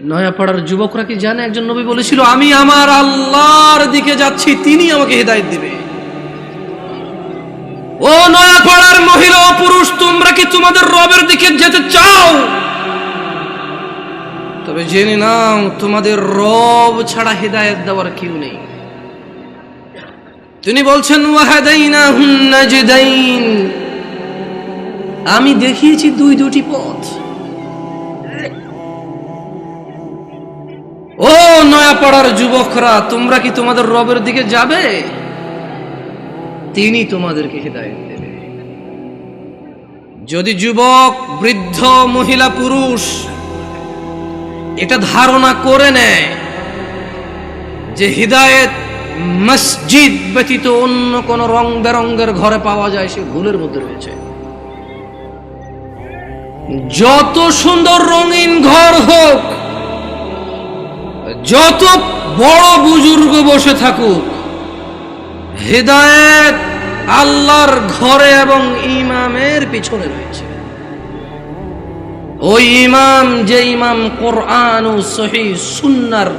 নয়াপাড়ার যুবকরা কি জানে একজন নবী বলেছিল, আমি আমার আল্লাহর দিকে যাচ্ছি, তিনি আমাকে হেদায়েত দিবে। ও নয়াপাড়ার মহিলা ও পুরুষ, তোমরা কি তোমাদের রবের দিকে যেতে চাও? তবে জেনে নাও, তোমাদের রব ছাড়া হেদায়েত দেওয়ার কেউ নেই। তিনি বলছেন, ওয়াহাদাইনাহুন নাজদাইন, আমি দেখিয়েছি দুটি পথ। ও নয়াপাড়ার যুবকরা, তোমরা কি তোমাদের রবের দিকে যাবে? তিনি তোমাদেরকে হেদায়েত দেবে। যদি যুবক, বৃদ্ধ, মহিলা, পুরুষ এটা ধারণা করে নেয় যে হিদায়েত মসজিদ ব্যতীত অন্য কোন রং বেরঙ্গের ঘরে পাওয়া যায়, সে ভুলের মধ্যে রয়েছে। যত সুন্দর রঙিন ঘর হোক, যত বড় বুজুর্গ বসে থাকুক, হিদায়েত আল্লাহর ঘরে এবং ইমামের পিছনে রয়েছে। ওই ইমাম, যে ইমাম কোরআন ও সহিহ সুন্নাহর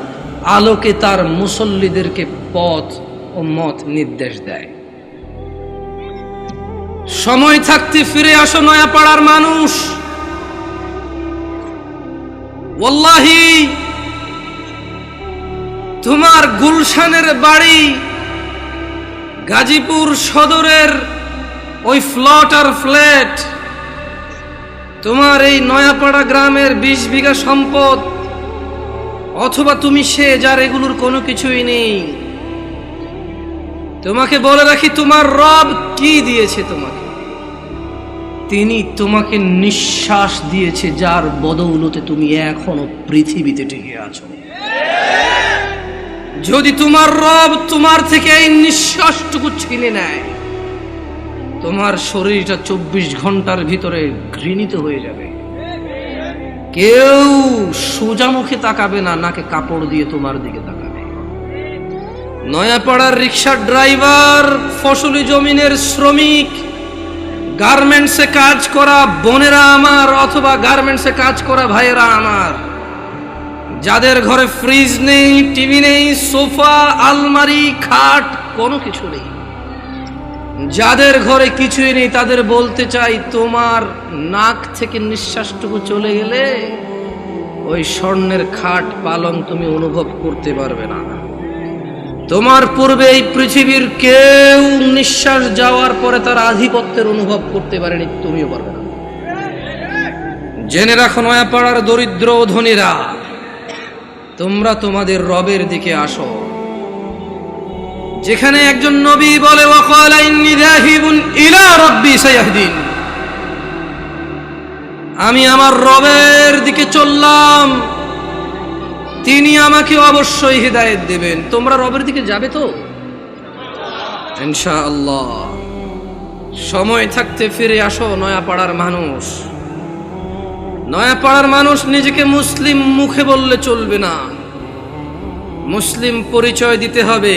আলোকে তার মুসল্লিদেরকে পথ ও মত নির্দেশ দেয়। সময় থাকতে ফিরে আসো নয়াপাড়ার মানুষ। ওয়াল্লাহি, তোমার গুলশানের বাড়ি গাজীপুর সদরের ওই ফ্লট আর ফ্ল্যাট, তোমার এই নয়াপাড়া গ্রামের 20 বিঘা সম্পদ, অথবা তুমি সে যার এগুলোর কোনো কিছুই নেই। তোমাকে বলে রাখি, তোমার রব কি দিয়েছে তোমাকে? তিনি তোমাকে নিঃশ্বাস দিয়েছে, যার বদৌলতে তুমি এখনো পৃথিবীতে টিকে আছো। যদি তোমার রব তোমার থেকে এই নিঃশ্বাসটুকু ছিনে নেয়, তোমার শরীরটা 24 ঘন্টার ভিতরে ঘৃণিত হয়ে যাবে। কেউ সোজা মুখে তাকাবে না, নাকে কাপড় দিয়ে তোমার দিকে তাকাবে। নয়াপাড়ার রিক্সার ড্রাইভার, ফসলি জমিনের শ্রমিক, গার্মেন্টসে কাজ করা বোনেরা আমার, অথবা গার্মেন্টসে কাজ করা ভাইয়েরা আমার, যাদের ঘরে ফ্রিজ নেই, টিভি নেই, সোফা, আলমারি, খাট কোনো কিছু নেই, যাদের ঘরে কিছুই নেই, তাদের বলতে চাই, তোমার নাক থেকে নিঃশ্বাসটুকু চলে গেলে ওই স্বর্ণের খাট পালং তুমি অনুভব করতে পারবে না। তোমার পূর্বে এই পৃথিবীর কেউ নিঃশ্বাস যাওয়ার পরে তার আধিপত্যের অনুভব করতে পারেনি, তুমিও পারবে না। জেনে রাখো নয়াপাড়ার দরিদ্র ও ধনীরা, তোমরা তোমাদের রবের দিকে আসো। যেখানে একজন নবী বলে, ওয়াকালা ইন্নী যাহিবুন ইলা রাব্বি সায়াহদিন, আমি আমার রবের দিকে চললাম, তিনি আমাকে অবশ্যই হিদায়েত দেবেন। তোমরা রবের দিকে যাবে তো ইনশাআল্লাহ। সময় থাকতে ফিরে আসো নয়াপাড়ার মানুষ। নয়াপাড়ার মানুষ নিজেকে মুসলিম মুখে বললে চলবে না, মুসলিম পরিচয় দিতে হবে।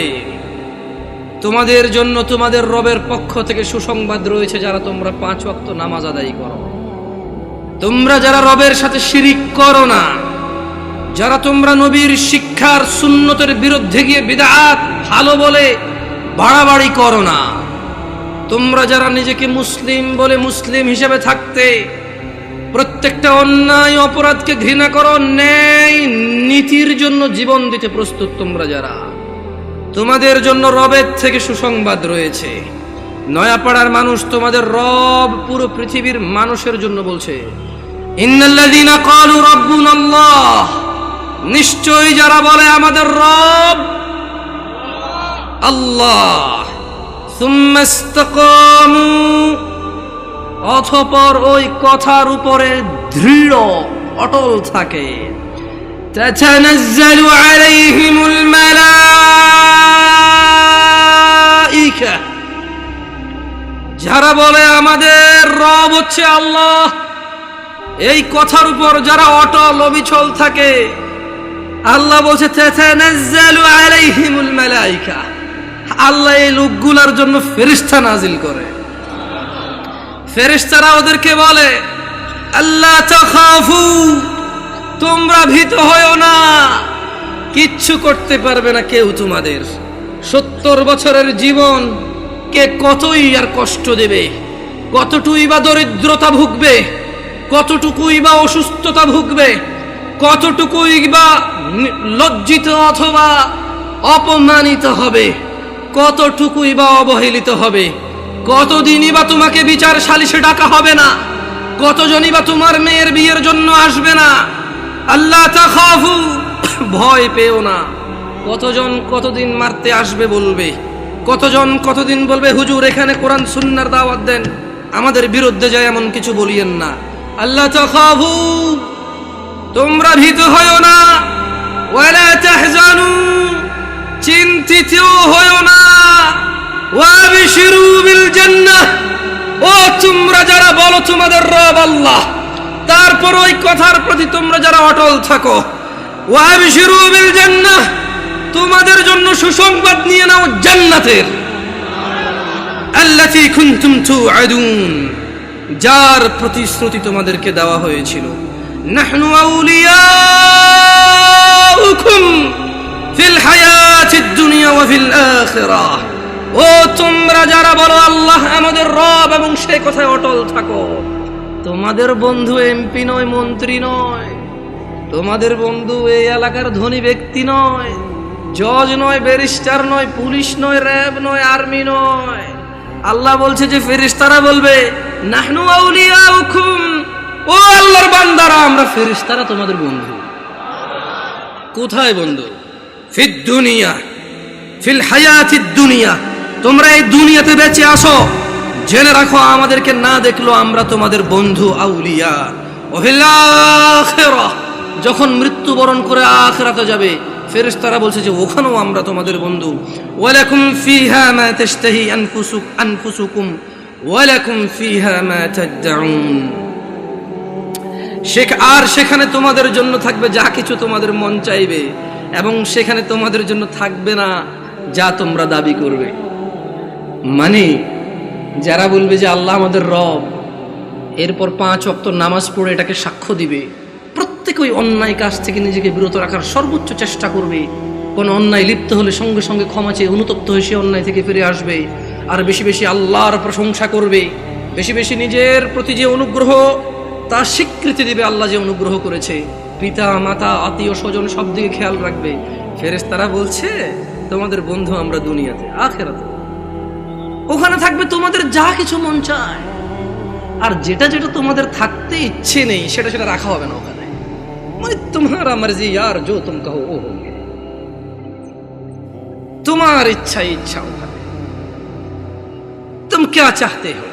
তোমাদের জন্য তোমাদের রবের পক্ষ থেকে সুসংবাদ রয়েছে, যারা তোমরা 5 ওয়াক্ত নামাজ আদায় করো, তোমরা যারা রবের সাথে শিরিক করো না, যারা তোমরা নবীর শিক্ষার সুন্নতের বিরুদ্ধে গিয়ে বিদআত ভালো বলে বাড়াবাড়ি করো না, তোমরা যারা নিজেকে মুসলিম বলে মুসলিম হিসেবে থাকতে প্রত্যেকটা অন্যায় অপরাধকে ঘৃণা করো, ন্যায় নীতির জন্য জীবন দিতে প্রস্তুত, তোমরা যারা, তোমাদের জন্য রবের থেকে সুসংবাদ রয়েছে। নয়াপাড়ার মানুষ, তোমাদের রব পুরো পৃথিবীর মানুষের জন্য বলছে, ইন্নাল্লাযীনা ক্বালু রাব্বুনাল্লাহ, নিশ্চয়ই যারা বলে আমাদের রব আল্লাহ, সুম্মা ইসতাকামু, অতঃপর ওই কথার উপরে দৃঢ় অটল থাকে, তাতানাজ্জালু আলাইহিমুল মালাইকা, যারা বলে আমাদের রব হচ্ছে আল্লাহ, এই কথার উপর যারা অটল অবিচল থাকে, আল্লাহ বলছে তাতানাজ্জালু আলাইহিমুল মালাইকা, আল্লাহ এই লোকগুলার জন্য ফেরেশতা নাজিল করে। ফেরেশতারা ওদেরকে বলে, আল্লাহ তাখাফু তোমরা ভীত হয়ো না, কিচ্ছু করতে পারবে না কেউ তোমাদের। 70 বছরের জীবন কে কতই আর কষ্ট দেবে, কতটুকুই বা দরিদ্রতা ভুগবে, কতটুকুই বা অসুস্থতা ভুগবে, কতটুকুই বা লজ্জিত অথবা অপমানিত হবে, কতটুকুই বা অবহেলিত হবে, কতদিনই বা তোমাকে বিচার সালিশে ডাকা হবে না, কতজনই বা তোমার মেয়ের বিয়ের জন্য আসবে না। আল্লাহ তাখাফু, ভয় পেও না। কতজন কতদিন মারতে আসবে বলবে, কতজন কতদিন বলবে হুজুর এখানে কোরআন সুন্নাহর দাওয়াত দেন, আমাদের বিরুদ্ধে যায় এমন কিছু বলিয়েন না। আল্লাহ তাখাফু, তোমরা ভীত হয়ো না, ওয়ালা তাহজানু, চিন্তিত হয়ো না, ওয়াবশিরু বিল জান্নাহ, ও তোমরা যারা বলো তোমাদের রব আল্লাহ, তারপর ওই কথার প্রতি তোমরা যারা অটল থাকো, ওয়াবশিরু বিল জান্নাহ, তোমাদের জন্য সুসংবাদ নিয়ে নাও জান্নাতের, আল্লাতী কুনতুম তুআদুন, যার প্রতিশ্রুতি তোমাদেরকে দেওয়া হয়েছিল। নাহনু আউলিয়াউকুম ফিল হায়াতিদ দুনিয়া ওয়া ফিল আখিরাহ, ও তোমরা যারা বলো আল্লাহ আমাদের রব এবং সে কথায় অটল থাকো, তোমাদের বন্ধু এমপি নয়, মন্ত্রী নয়, তোমাদের বন্ধু এই এলাকার ধনী ব্যক্তি নয়, জজ নয়, ব্যারিস্টার নয়, পুলিশ নয়, র্যাব নয়, আর্মি নয়। আল্লাহ বলছে যে ফেরেশতারা বলবে নাহনু আউলিয়াউকুম, ও আল্লাহর বান্দারা আমরা ফেরেশতারা তোমাদের বন্ধু। কোথায় বন্ধু? ফিদ দুনিয়া, ফিল হায়াতিদ দুনিয়া, তোমরা এই দুনিয়াতে বেঁচে আসো, জেনে রাখো আমাদেরকে না দেখলো আমরা তোমাদের বন্ধু আউলিয়া। ওয়া ফিল আখিরাহ, যখন মৃত্যুবরণ করে আখিরাতে যাবে ফেরেশতারা বলছে যে ওখানেও আমরা তোমাদের বন্ধু। ওয়ালাকুম ফিহা মা তাশতাহি আনফুসুকুম ওয়ালাকুম ফিহা মা তাদউন, আর সেখানে তোমাদের জন্য থাকবে যা কিছু তোমাদের মন চাইবে, এবং সেখানে তোমাদের জন্য থাকবে না যা তোমরা দাবি করবে। মানে যারা বলবে যে আল্লাহ আমাদের রব, এরপর 5 ওয়াক্ত নামাজ পড়ে এটাকে সাক্ষ্য দিবে, প্রত্যেকে ওই অন্যায় কাজ থেকে নিজেকে বিরত রাখার সর্বোচ্চ চেষ্টা করবে, কোন অন্যায় লিপ্ত হলে সঙ্গে সঙ্গে ক্ষমা চেয়ে অনুতপ্ত হয়ে সে অন্যায় থেকে ফিরে আসবে, আর বেশি বেশি আল্লাহর প্রশংসা করবে, বেশি বেশি নিজের প্রতি যে অনুগ্রহ তার স্বীকৃতি দিবে, আল্লাহ যে অনুগ্রহ করেছে, পিতা মাতা আত্মীয় স্বজন সব দিকে খেয়াল রাখবে। ফেরেশতারা বলছে তোমাদের বন্ধু আমরা দুনিয়াতে, আখিরাতে ওখানে থাকবে তোমাদের যা কিছু মন চায়, আর যেটা যেটা তোমাদের থাকতে ইচ্ছে নেই সেটা সেটা রাখা হবে না ওখানে। মানে তোমার মর্জি यार, जो तुम कहो वो होंगे, তোমার ইচ্ছা ইচ্ছা ওখানে, तुम क्या चाहते हो,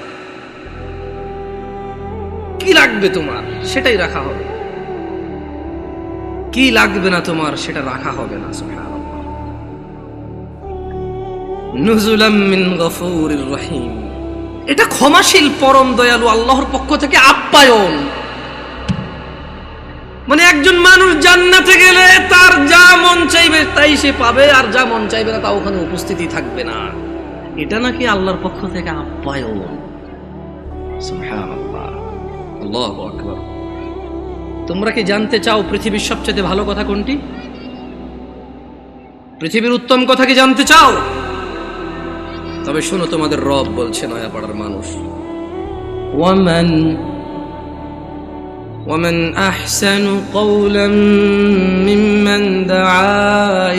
কি লাগবে তোমার সেটাই রাখা হবে, কি লাগবে না তোমার সেটা রাখা হবে না। সুবহানাল্লাহ। নুজুলাম মিন গফুরির রহিম, এটা ক্ষমাশীল পরম দয়ালু আল্লাহর পক্ষ থেকে আপ্যায়ন। মানে একজন মানুষ জান্নাতে গেলে তার যা মন চাইবে তাই সে পাবে, আর যা মন চাইবে না তা ওখানে উপস্থিতি থাকবে না। এটা নাকি আল্লাহর পক্ষ থেকে আপ্যায়ন। সুবহানাল্লাহ, আল্লাহু আকবার। তোমরা কি জানতে চাও পৃথিবীর সবচেয়ে ভালো কথা কোনটি? পৃথিবীর উত্তম কথা কি জানতে চাও? তবে শোনো, তোমাদের রব বলছে নয়াপাড়ার মানুষ, ومن أحسن قولا ممن دعا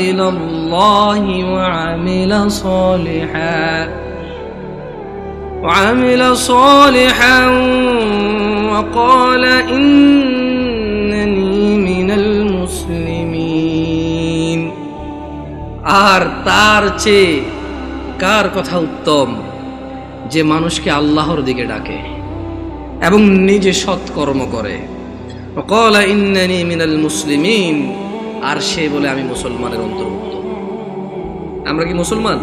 إلى الله وعمل صالحا وقال إنني من المسلمين। আর তার চেয়ে কার কথা উত্তম যে মানুষকে আল্লাহর দিকে ডাকে এবং নিজে সৎকর্ম করে। وقال إنني من المسلمين, আর সে বলে আমি মুসলমানের অন্তর্ভুক্ত। আমরা কি মুসলমান?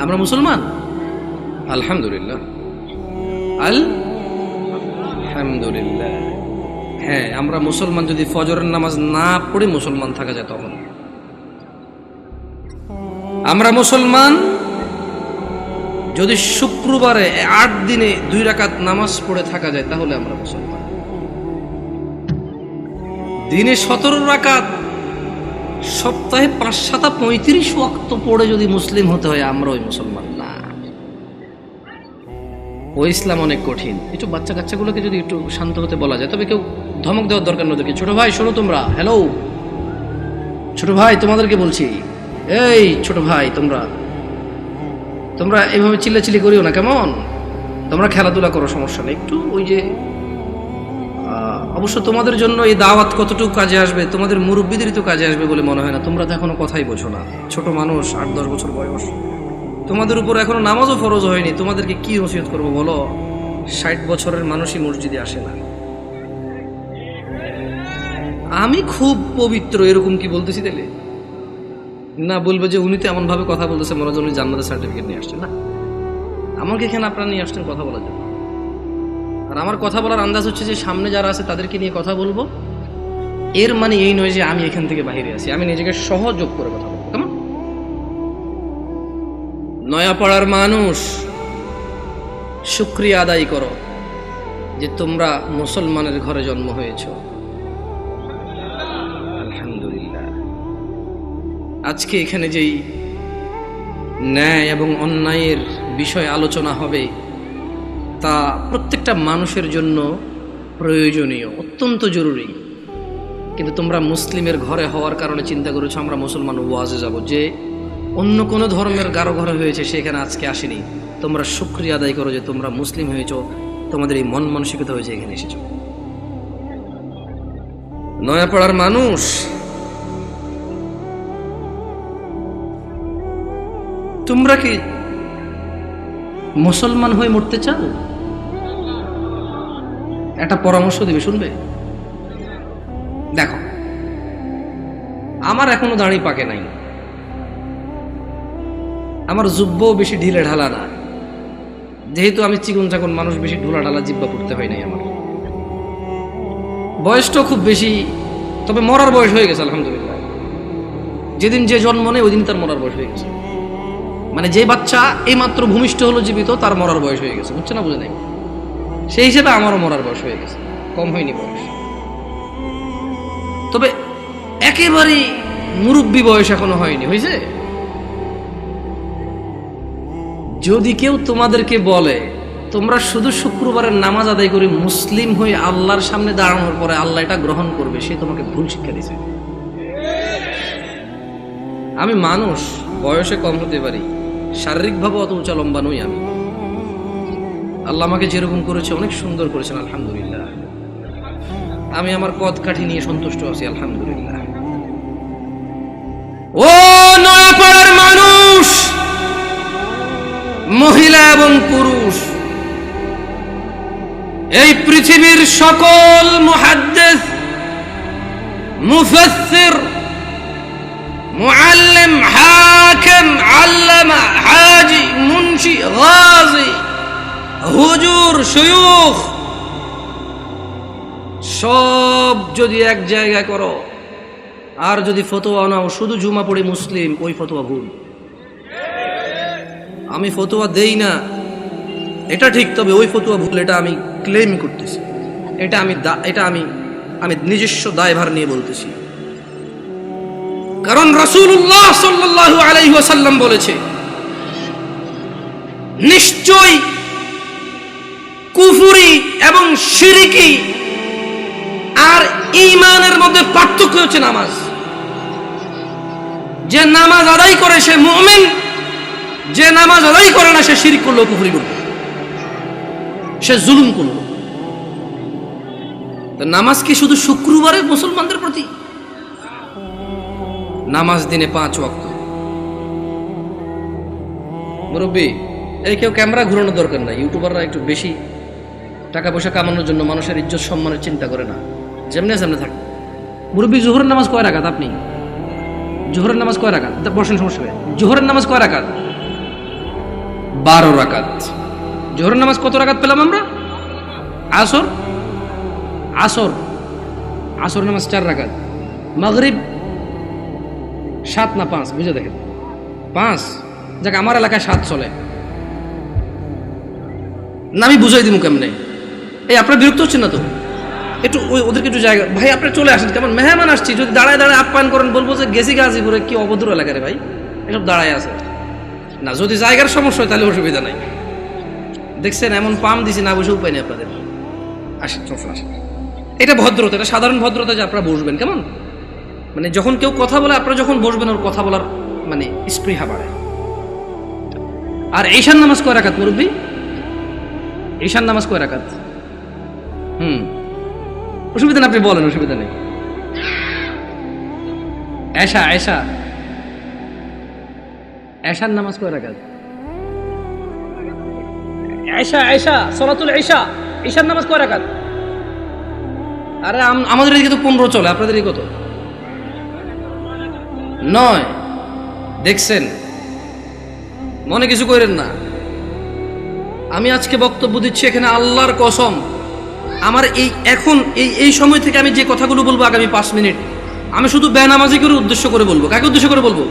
আমরা মুসলমান? আলহামদুলিল্লাহ, আলহামদুলিল্লাহ। হ্যাঁ, আমরা মুসলমান। যদি ফজরের নামাজ না পড়ে মুসলমান থাকা যায় তখন আমরা মুসলমান। যদি শুক্রবারে 8 দিনে 2 রাকাত নামাজ পড়ে থাকা যায় তাহলে আমরা মুসলমান। দিনে 17 রাকাত, সপ্তাহে 5-7 35 ওয়াক্ত পড়ে যদি মুসলিম হতে হয়, আমরা ওই মুসলমান না। ও ইসলাম অনেক কঠিন। একটু বাচ্চা কাচ্চাগুলোকে যদি একটু শান্ত হতে বলা যায়, তবে কেউ ধমক দেওয়ার দরকার না ওদেরকে। ছোট ভাই শোনো, তোমরা হ্যালো, ছোট ভাই তোমাদেরকে বলছি, এই ছোট ভাই তোমরা এইভাবে চিল্লাচিল্লি করিও না, কেমন? তোমরা খেলাধুলা করো, সমস্যা নেই। একটু ওই যে অবশ্য তোমাদের জন্য এই দাওয়াত কতটুকু কাজে আসবে, তোমাদের মুরব্বীদেরই তো কাজে আসবে বলে মনে হয় না। তোমরা তো এখনো কথাই বোঝো না, ছোট মানুষ, 8-10 বছর বয়স। তোমাদের উপর এখনো নামাজও ফরজ হয়নি, তোমাদেরকে কি নসিহত করবো বলো? 60 বছরের মানুষই মসজিদে আসে না। আমি খুব পবিত্র এরকম কি বলতেছি তাহলে? না, বলবে যে উনি তো এমন ভাবে কথা বলতেছে মনে হয় উনি জান্নাতের সার্টিফিকেট নিয়ে আসছেন। না, আমাকে এখানে আপনারা নিয়ে আসছেন কথা বলার জন্য। আর আমার কথা বলার আন্দাজ হচ্ছে যে সামনে যারা আছে তাদেরকে নিয়ে কথা বলবো, এর মানে এই নয় যে আমি এখান থেকে বাইরে আছি, আমি নিজেকে সহযোগ করে কথা বলবো। কেমন? নয়াপাড়ার মানুষ, শুকরিয়া আদায় করো যে তোমরা মুসলমানের ঘরে জন্ম হয়েছ। আলহামদুলিল্লাহ। আজকে এখানে যেই ন্যায় এবং অন্যায়ের বিষয় আলোচনা হবে, তা প্রত্যেকটা মানুষের জন্য প্রয়োজনীয়, অত্যন্ত জরুরি। কিন্তু তোমরা মুসলিমের ঘরে হওয়ার কারণে চিন্তা করেছো আমরা মুসলমান ওয়াজে যাব, যে অন্য কোনো ধর্মের গারো ঘরে হয়েছে সেখানে আজকে আসেনি। তোমরা শুকরিয়া আদায় করো যে তোমরা মুসলিম হয়েছো, তোমাদের এই মন মানসিকতা হয়েছে এখানে এসেছো। নয়াপাড়ার মানুষ, তোমরা কি মুসলমান হয়ে মরতে চাও? একটা পরামর্শ দিবে, শুনবে? দেখো, আমার এখনো দাড়ি পাকে নাই, আমার জুব্বও বেশি ঢিলে ঢালা না, যেহেতু আমি চিকন চাকন মানুষ, বেশি ঢোলা ঢালা জিব্বা পড়তে হয় নাই। আমার বয়সটাও খুব বেশি, তবে মরার বয়স হয়ে গেছে আলহামদুলিল্লাহ। যেদিন যে জন্ম নেই ওই দিন তার মরার বয়স হয়ে গেছে। মানে যে বাচ্চা এই মাত্র ভূমিষ্ঠ হলো জীবিত, তার মরার বয়স হয়ে গেছে, বুঝছে না? বুঝে নাই? সেই হিসেবে আমারও মরার বয়স হয়ে গেছে, কম হয়নি বয়স। তবে একেবারেই মুরব্বী বয়স এখনো হয়নি, হয়েছে? যদি কেউ তোমাদেরকে বলে তোমরা শুধু শুক্রবারের নামাজ আদায় করে মুসলিম হয়ে আল্লাহর সামনে দাঁড়ানোর পরে আল্লাহ এটা গ্রহণ করবে, সে তোমাকে ভুল শিক্ষা দিয়েছে। আমি মানুষ, বয়সে কম হতে পারি, শারীরিকভাবে অত উঁচা লম্বা নই আমি। আল্লাহ আমাকে যেরকম করেছে অনেক সুন্দর করেছেন আলহামদুলিল্লাহ। আমি আমার কদ কাঠি নিয়ে সন্তুষ্ট আছি আলহামদুলিল্লাহ। ও নয়াপাড়ার মানুষ, মহিলা এবং পুরুষ, এই পৃথিবীর সকল মুহাদ্দিস, মুফাসসির, মুআল্লিম, হাকিম, আল্লামা, হাজি, মুন্সি, গাজী, হুজুর, শায়খ, সব যদি এক জায়গায় করো আর যদি ফতোয়া নাও শুধু জুমা পড়ে মুসলিম, ওই ফতোয়া ভুল। আমি ফতোয়া দেই না এটা ঠিক, তবে ওই ফতোয়া ভুল, এটা আমি ক্লেম করতেছি, এটা আমি নিজস্ব দায়ভার নিয়ে বলতেছি। কারণ রাসূলুল্লাহ সাল্লাল্লাহু আলাইহি ওয়াসাল্লাম বলেছে, নিশ্চয় কুফরি এবং শিরকি আর ঈমানের মধ্যে পার্থক্য হচ্ছে নামাজ। যে নামাজ আদায় করে সে মুমিন, যে নামাজ আদায় করে না সে শিরক করলো, কুফরি করলো, সে জুলুম করলো। তো নামাজ কি শুধু শুক্রবারে মুসলমানদের প্রতি? নামাজ দিনে 5 ওয়াক্ত। মুরব্বী, এই কেউ ক্যামেরা ঘুরানোর দরকার নাই। ইউটিউবাররা একটু বেশি টাকা পয়সা কামানোর জন্য মানুষের ইজ্জত সম্মানের চিন্তা করে না, যেমনি সামনে থাকে। মুরব্বী, জোহরের নামাজ কয় রাকাত? আপনি জোহরের নামাজ কয় রাকাত? বসেন, সমস্যা নেই। জোহরের নামাজ কয় রাকাত? 12 রাকাত। জোহরের নামাজ কত রাকাত পেলাম আমরা? আসর আসর আসর নামাজ 4 রাকাত। মাগরিব 7 না 5? বুঝে দেখেন, 5। যাক, আমার এলাকায় 7 চলে না, আমি বুঝাই দিব কেমনে। এই আপনারা বিরক্ত হচ্ছেন না তো? একটু ওদেরকে একটু জায়গা, ভাই আপনি চলে আসেন, কেমন মেহমান আসছি, যদি দাঁড়ায় দাঁড়ায় আপ্যায়ন করেন বলবো যে গেছি গাজীপুরে, কি অভদ্র এলাকা রে ভাই, এসব দাঁড়ায় আছে না। যদি জায়গার সমস্যা হয় তাহলে অসুবিধা নাই। দেখছেন এমন পাম দিছি না, বসে উপায় নেই আপনাদের। আসেন চলে আসেন, এটা ভদ্রতা, এটা সাধারণ ভদ্রতা যে আপনারা বসবেন। কেমন মানে যখন কেউ কথা বলে আপনারা যখন বসবেন ওর কথা বলার মানে স্পৃহা বাড়ে। আর ঈশান নামাজ কয় রাকাত মুরব্বী? ঈশান নামাজ কয় রাকাত? অসুবিধা নেই, আপনি বলেন, অসুবিধা নেই। এশা এশা এশার নামাজ কয় রাকাত? এশা এশা সালাতুল ঈশা, ঈশার নামাজ কয় রাকাত? আরে আমাদের এদিকে তো 15 চলে, আপনাদের এই কত? 9। দেখছেন, মনে কিছু করেন না। আমি আজকে বক্তব্য দিচ্ছি এখানে আল্লাহর কসম, আমার এই সময় থেকে আমি যে কথাগুলো বলবো আগামী 5 মিনিট, আমি শুধু বেনামাজি করে উদ্দেশ্য করে বলবো। কাকে উদ্দেশ্য করে বলবো?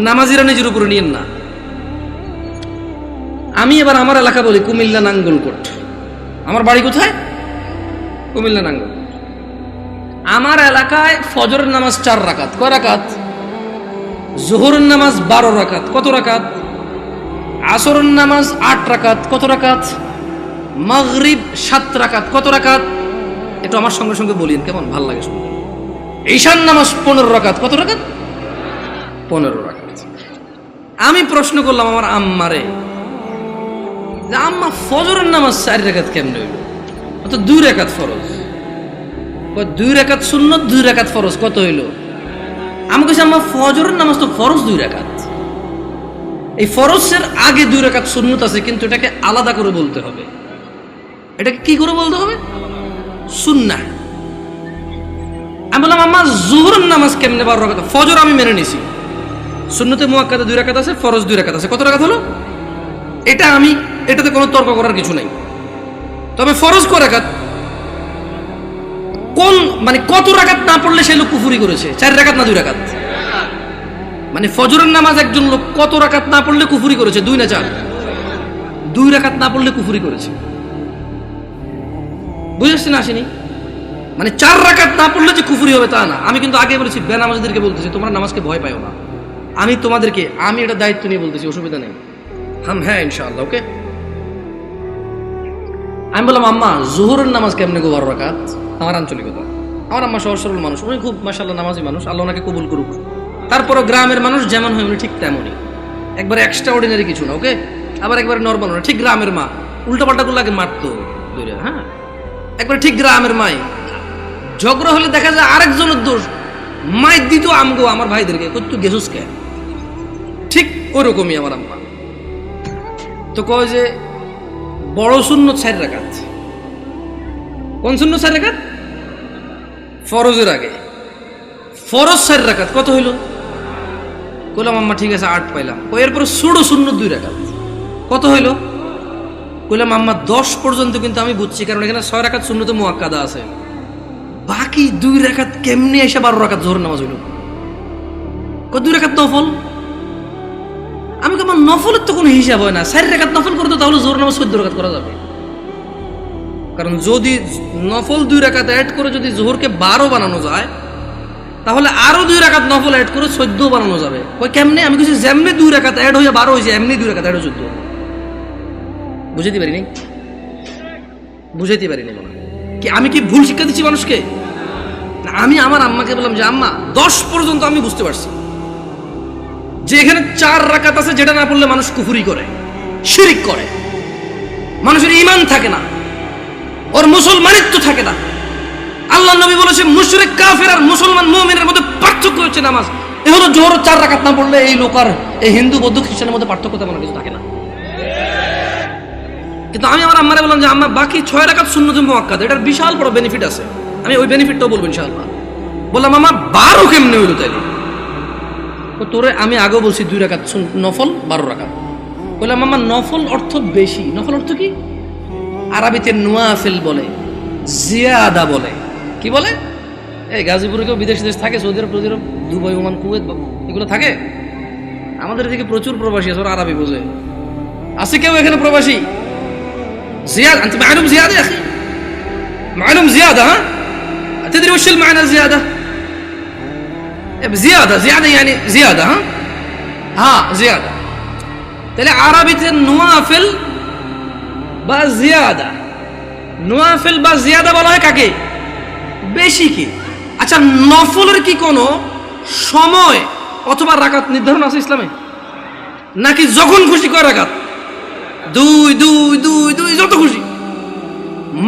নামাজিরা নিজের উপরে নিয়েন না। আমি এবার আমার এলাকা বলি, কুমিল্লা নাঙ্গলকোট। আমার বাড়ি কোথায়? কুমিল্লা নাঙ্গল। আমার এলাকায় ফজরের নামাজ 4 রাকাত। কয় রাকাত? জোহরের নামাজ 12 রাকাত। কত রাকাত? আসরের নামাজ 8 রাকাত। কত রাকাত? মাগরিব 7 রাকাত। কত রাকাত? একটু আমার সঙ্গে সঙ্গে বলিন, কেমন ভাল লাগে শুনতে। ঈশান নামাজ 15 রাকাত। কত রাকাত? 15 রাকাত। আমি প্রশ্ন করলাম আমার আম্মারে, যে আম্মা ফজরের নামাজ 4 রাকাত কেমনে হইল? অত 2 রাকাত ফরজ। 2 রাকাত সুন্নত, 2 রাকাত ফরজ, কত হইল? আমি কইছি আম্মা ফজরের নামাজ তো ফরজ 2 রাকাত, এই ফরজের আগে 2 রাকাত সুন্নত আছে, কিন্তু এটাকে আলাদা করে বলতে হবে। এটাকে কি করে বলতে হবে? সুন্নাহ। আমি বললাম আম্মা জোহরের নামাজ কেমনে 12 রাকাত? ফজর আমি মেনে নিছি, সুন্নতে মুআক্কাদা 2 রাকাত আছে, ফরজ 2 রাকাত আছে। কত রাকাত হলো? এটাতে কোনো তর্ক করার কিছু নাই। তবে ফরজ কয় রাকাত? কোন মানে কত রাকাত না পড়লে সে লোক কুফরি করেছে? 4 রাকাত না 2 রাকাত? মানে ফজরের নামাজ একজন লোক কত রাকাত না পড়লে কুফরি করেছে? 2 না 4? 2 রাকাত না পড়লে কুফরি করেছে। বুঝেছেন? আসেনি মানে 4 রাকাত না পড়লে যে কুফরি হবে তা না। আমি কিন্তু আগে বলেছি, বেনামাজিদেরকে বলতেছি তোমরা নামাজকে ভয় পাও না। আমি এটা দায়িত্ব নিয়ে বলতেছি, অসুবিধা নেই। হ্যাঁ ইনশাআল্লাহ, ওকে। আমি বললাম আম্মা জোহরের নামাজ কেমনে গো 12 রাকাত? আমার আঞ্চলিকতা, আমার আম্মা সহজ সরল মানুষ, উনি খুব মাশাআল্লাহ নামাজি মানুষ, আল্লাহ ওনাকে কবুল করুক। তারপরও গ্রামের মানুষ যেমন হয় উনি ঠিক তেমনই, একবারে এক্সট্রা অর্ডিনারি কিছু না, ওকে। আবার একবারে নরমাল না, ঠিক গ্রামের মা। উল্টাপাল্টা গুলো আগে মারতো দূরে, হ্যাঁ, একবারে ঠিক গ্রামের মাই। ঝগড়া হলে দেখা যায় আরেকজনের দোষ, মাইর দিত আমগো আমার ভাইদেরকে, তুই গেছুস কে, ঠিক ওরকমই আমার আম্মা। তো কয় যে বড় সুন্নত 4 রাকাত। কোন সুন্নত 4 রাকাত? ফরজের আগে ফরজ 4 রাকাত। কত হইল? কইলাম আম্মা ঠিক আছে 8 পাইলাম। এরপরে ছোট সুন্নত 2 রাকাত। কত হইল? কইলাম আম্মা 10 পর্যন্ত কিন্তু আমি বুঝছি, কারণ এখানে 6 রাকাত সুন্নতে মুআক্কাদা আছে, বাকি 2 রাকাত কেমনে এসে 12 রাকাত জোহর নামাজ হইল? 2 রাকাত নফল। আমি কেমন নফলের তো কোনো হিসাব হয় না, 4 রাকাত নফল করতে তাহলে জোহর নামাজ 14 রাকাত করা যাবে। কারণ যদি নফল 2 রাকাত অ্যাড করে যদি জোহরকে 12 বানানো যায়, তাহলে আরো 2 রাকাত নফল অ্যাড করে 14 বানানো যাবে। কই কেমনে? আমি কিছু যেমনি 2 রাকাত অ্যাড হয়ে 12 হয়েছে, এমনি 2 রাকাত অ্যাড হয়ে 14। বুঝাইতে পারিনি মনে কি? আমি কি ভুল শিক্ষা দিচ্ছি মানুষকে? আমি আমার আম্মাকে বললাম যে আম্মা 10 পর্যন্ত আমি বুঝতে পারছি যে এখানে 4 রাকাত আছে, যেটা না পড়লে মানুষ কুফরি করে, শিরিক করে, মানুষের ঈমান থাকে না, ওর মুসলমানিত্ব থাকে না। আল্লাহ নবী বলেছে মুশরিক কাফের আর মুসলমান মুমিনের মধ্যে পার্থক্য হচ্ছে নামাজ। এই হলো জোহর 4 রাকাত না পড়লে এই লোক আর এই হিন্দু বৌদ্ধ খ্রিস্টানের মধ্যে পার্থক্য তেমন কিছু থাকে না। কিন্তু আমি আমার আম্মারে বললাম যে আম্মা বাকি 6 রাকাত সুন্নতে মুআক্কাদা, এটার বিশাল বড় বেনিফিট আছে, আমি ওই বেনিফিটটাও বলবো ইনশাআল্লাহ। বললাম আম্মা 12 কেমনে হইলো তাইলে? তোরে আমি আগেও বলছি 2 রাকাত নফল 12 রাকাত। বললাম আম্মা নফল অর্থ বেশি। নফল অর্থ কি? আরবিতে নওয়াফিল বলে, জিয়াদা বলে। কি বলে? এই গাজীপুরে কেউ বিদেশি দেশ থাকে, সৌদি আরব, দুবাই, ওমান, কুয়েত, এগুলো থাকে। আমাদের এদিকে প্রচুর প্রবাসী আছে, ওরা আরবি বোঝে। আছে কেউ এখানে প্রবাসী? জিয়াদ আনতে মালুম জিয়াদা আখি, معلوم زيادة ها تدري وش المعنى زيادة زيادة يعني زيادة ها زيادة তাহলে আরবিতে নওয়াফিল বা জিয়াদা নওয়াফিল বা জিয়াদা বলা হয় কাকে বেশি কি আচ্ছা নফলের কি কোনো সময় অথবা রাকাত নির্ধারণ আছে ইসলামে নাকি যখন খুশি কয় রাকাত দুই দুই দুই দুই যত খুশি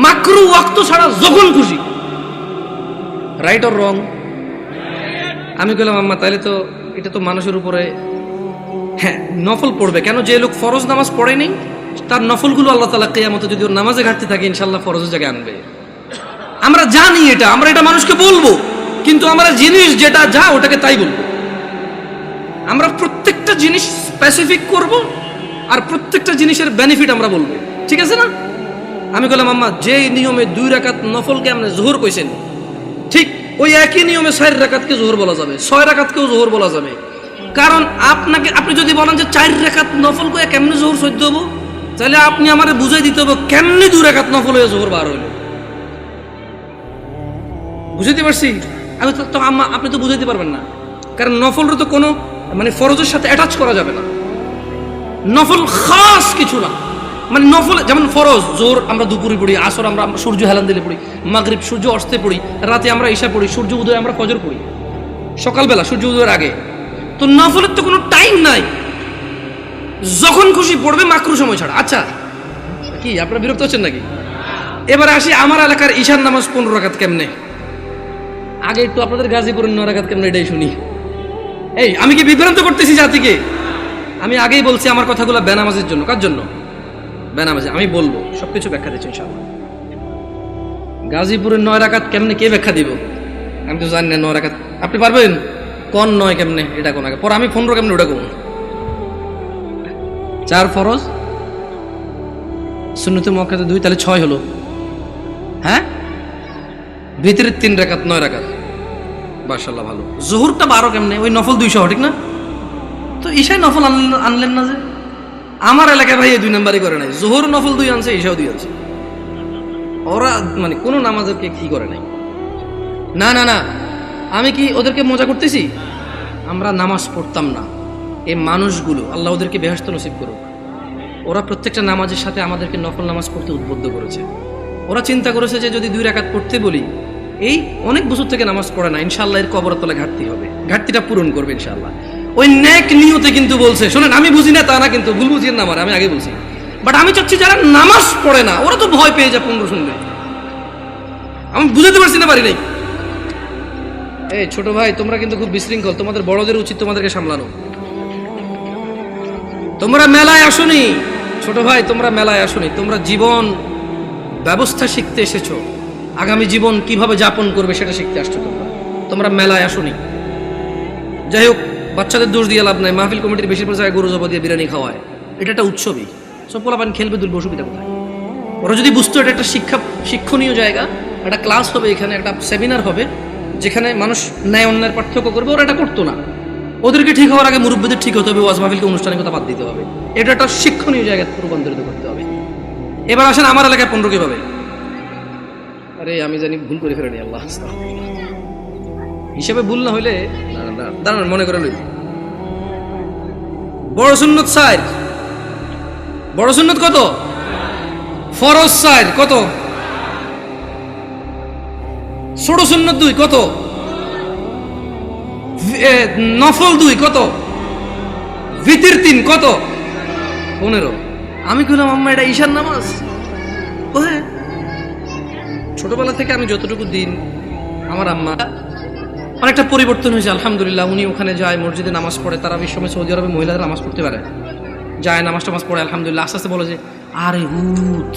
মাকরু ওয়াক্ত ছাড়া যখন খুশি রাইট অর রং আমি বললাম আম্মা তাহলে তো এটা তো মানুষের উপরে হ্যাঁ নফল পড়বে কেন যে লোক ফরজ নামাজ পড়ে নেই তার নফলগুলো আল্লাহ তাআলা কিয়ামতে যদি ওর নামাজে ঘাটতি থাকে ইনশাআল্লাহ ফরজের জায়গায় আনবে আমরা জানি আমরা এটা মানুষকে বলবো কিন্তু আমরা জিনিস যেটা যা ওটাকে তাই বলবো আমরা প্রত্যেকটা জিনিস স্পেসিফিক করব আর প্রত্যেকটা জিনিসের বেনিফিট আমরা বলবো ঠিক আছে না আমি বললাম আম্মা যে নিয়মে 2 রাকাত নফলকে আপনি যোহর কইছেন ঠিক ওই একই নিয়মে 4 রাকাতকে যোহর বলা যাবে 6 রাকাতকেও যোহর বলা যাবে কারণ আপনি যদি বলেন যে 4 রাকাত নফল কয়ে কেমনে যোহর সহ্য হবো তাহলে আপনি আমারে বুঝাই দিতে হবে কেমনে 2 রাকাত নফল হয়ে যোহর বার হইল বুঝাইতে পারছি আমি তো আম্মা আপনি তো বুঝাইতে পারবেন না কারণ নফলের তো কোনো মানে ফরজের সাথে অ্যাটাচ করা যাবে না নফল খাস কিছু না মানে নফল যেমন ফরজ জোর আমরা দুপুরে পড়ি আসর আমরা সূর্য হেলান দিলে পড়ি মাগরিব সূর্য অস্তে পড়ি রাতে আমরা ঈশা পড়ি সূর্য উদয় আমরা ফজর পড়ি সকালবেলা সূর্য উদয়ের আগে তো নফলের তো কোনো টাইম নাই যখন খুশি পড়বে মাকরু সময় ছাড়া আচ্ছা কি আপনারা বিরক্ত হচ্ছেন নাকি এবারে আসি আমার এলাকার ঈশার নামাজ 15 রাকাত কেমনে আগে একটু আপনাদের গাজীপুরের 9 রাকাত কেমনে এটাই শুনি এই আমি কি বিভ্রান্ত করতেছি জাতিকে আমি আগেই বলছি আমার কথাগুলো বেনামাজের জন্য কার জন্য বেনামাজি আমি বলবো সবকিছু ব্যাখ্যা দিচ্ছি ইনশাআল্লাহ গাজীপুরের 9 রাকাত কেমনে কে ব্যাখ্যা দিব আমি তো জানি না 9 রাকাত আপনি পারবেন কোন 9 কেমনে এটা কোন আগে পর আমি 15 কেমনে ওটা কোন 4 ফরজ সুন্নতে মুআক্কাদা 2 তাহলে 6 হলো হ্যাঁ ভিতরে 3 রাকাত 9 রাকাত মাশাআল্লাহ ভালো যোহরটা 12 কেমনে ওই নফল 200 ঠিক না তো ঈশায় নফল আনলেন না যে আমার এলাকায় ভাই এই 2 নাম্বারই করে নাই যোহর নফল 2 আনছে ঈশাও 2 আনছে ওরা মানে কোনো নামাজকে কি করে নাই না না না আমি কি ওদেরকে মজা করতেছি আমরা নামাজ পড়তাম না এই মানুষগুলো আল্লাহ ওদেরকে বেহেশত নসিব করুক ওরা প্রত্যেকটা নামাজের সাথে আমাদেরকে নফল নামাজ পড়তে উদ্বুদ্ধ করেছে ওরা চিন্তা করেছে যে যদি 2 রাকাত পড়তে বলি এই অনেক বছর থেকে নামাজ পড়ে না ইনশাআল্লাহ এর কবরের তলে ঘাটতি হবে ঘাটতিটা পূরণ করবে ইনশাআল্লাহ ওই নেক নিয়তে কিন্তু বলছে শুনেন আমি বুঝি না তা না কিন্তু ভুল বুঝিয়েন না আমি আগে বলছি বাট আমি চাচ্ছি যারা নামাজ পড়ে না ওরা তো ভয় পেয়ে যায় 15 শুনবে আমি বুঝাতে পারছি না পারি নাই এই ছোট ভাই তোমরা কিন্তু খুব বিশৃঙ্খল তোমাদের বড়দের উচিত তোমাদেরকে সামলানো তোমরা মেলায় আসোনি ছোট ভাই তোমরা মেলায় আসোনি তোমরা জীবন ব্যবস্থা শিখতে এসেছো আগামী জীবন কিভাবে যাপন করবে সেটা শিখতে আসছো তোমরা মেলায় আসোনি যাই হোক বাচ্চাদের দোষ দিয়ে লাভ নাই মাহফিল কমিটির বেশিরভাগ জায়গায় গরু জবা দিয়ে বিরিয়ানি খাওয়ায় এটা একটা উৎসবই সব পোলাপান খেলবে দুলবে অসুবিধা কোথায় ওরা যদি বুঝতো এটা একটা শিক্ষণীয় জায়গা একটা ক্লাস হবে এখানে একটা সেমিনার হবে যেখানে মানুষ ন্যায় অন্যায়ের পার্থক্য করবে ওরা এটা করতো না ওদেরকে ঠিক হওয়ার আগে মুরব্বীদের ঠিক হতে হবে ওয়াজ মাহফিলকে অনুষ্ঠানের কথা বাদ দিতে হবে এটা একটা শিক্ষণীয় জায়গায় রূপান্তরিত করতে হবে এবার আসেন আমার এলাকায় 15 কিভাবে আরে আমি জানি ভুল করে ফেলেনি আল্লাহ হিসেবে ভুল না হইলে দাঁড়ান মনে করে লই বড় সুন্নত 4 বড় সুন্নত কত ফরজ 4 কত ছোট সুন্নত 2 কত নফল 2 কত ভিতর 3 কত 15 আমি কইলাম আম্মা এটা ঈশার নামাজ ওহে ছোটবেলা থেকে আমি যতটুকু দিন আমার আম্মা অনেকটা পরিবর্তন হয়েছে আলহামদুলিল্লাহ উনি ওখানে যায় মসজিদে নামাজ পড়ে তারাবির সময় সৌদি আরবে মহিলারা নামাজ পড়তে পারে যায় নামাজ পড়ে আলহামদুলিল্লাহ আস্তে আস্তে বলে যে আরে হুত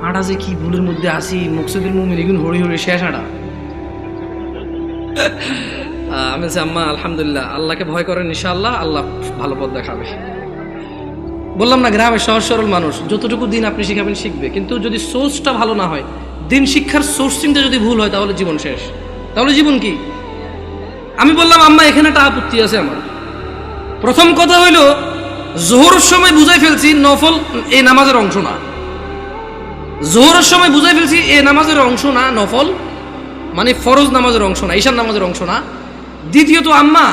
আড়া যে কি ভুলের মধ্যে আসি মকসুদুল মুমিন এগুন হরি হরি শেষ আড়া আমি বলছি আম্মা আলহামদুলিল্লাহ আল্লাহকে ভয় করেন ইনশাআল্লাহ আল্লাহ ভালো পথ দেখাবে বললাম না গ্রামে সহজ সরল মানুষ যতটুকু দিন আপনি শিখাবেন শিখবে কিন্তু যদি সোর্সটা ভালো না হয় দিন শিক্ষার সোর্সিংটা যদি ভুল হয় তাহলে জীবন শেষ তাহলে জীবন কি আমি বললাম আম্মা এখানে একটা আপত্তি আছে আমার প্রথম কথা হইল জোহরের সময় বুঝাই ফেলছি নফল এই নামাজের অংশ না জোহরের সময় বুঝাই ফেলছি এ নামাজের অংশ না, নফল মানে ফরজ নামাজের অংশ না, ঈশার নামাজের অংশ না। দ্বিতীয়ত আম্মা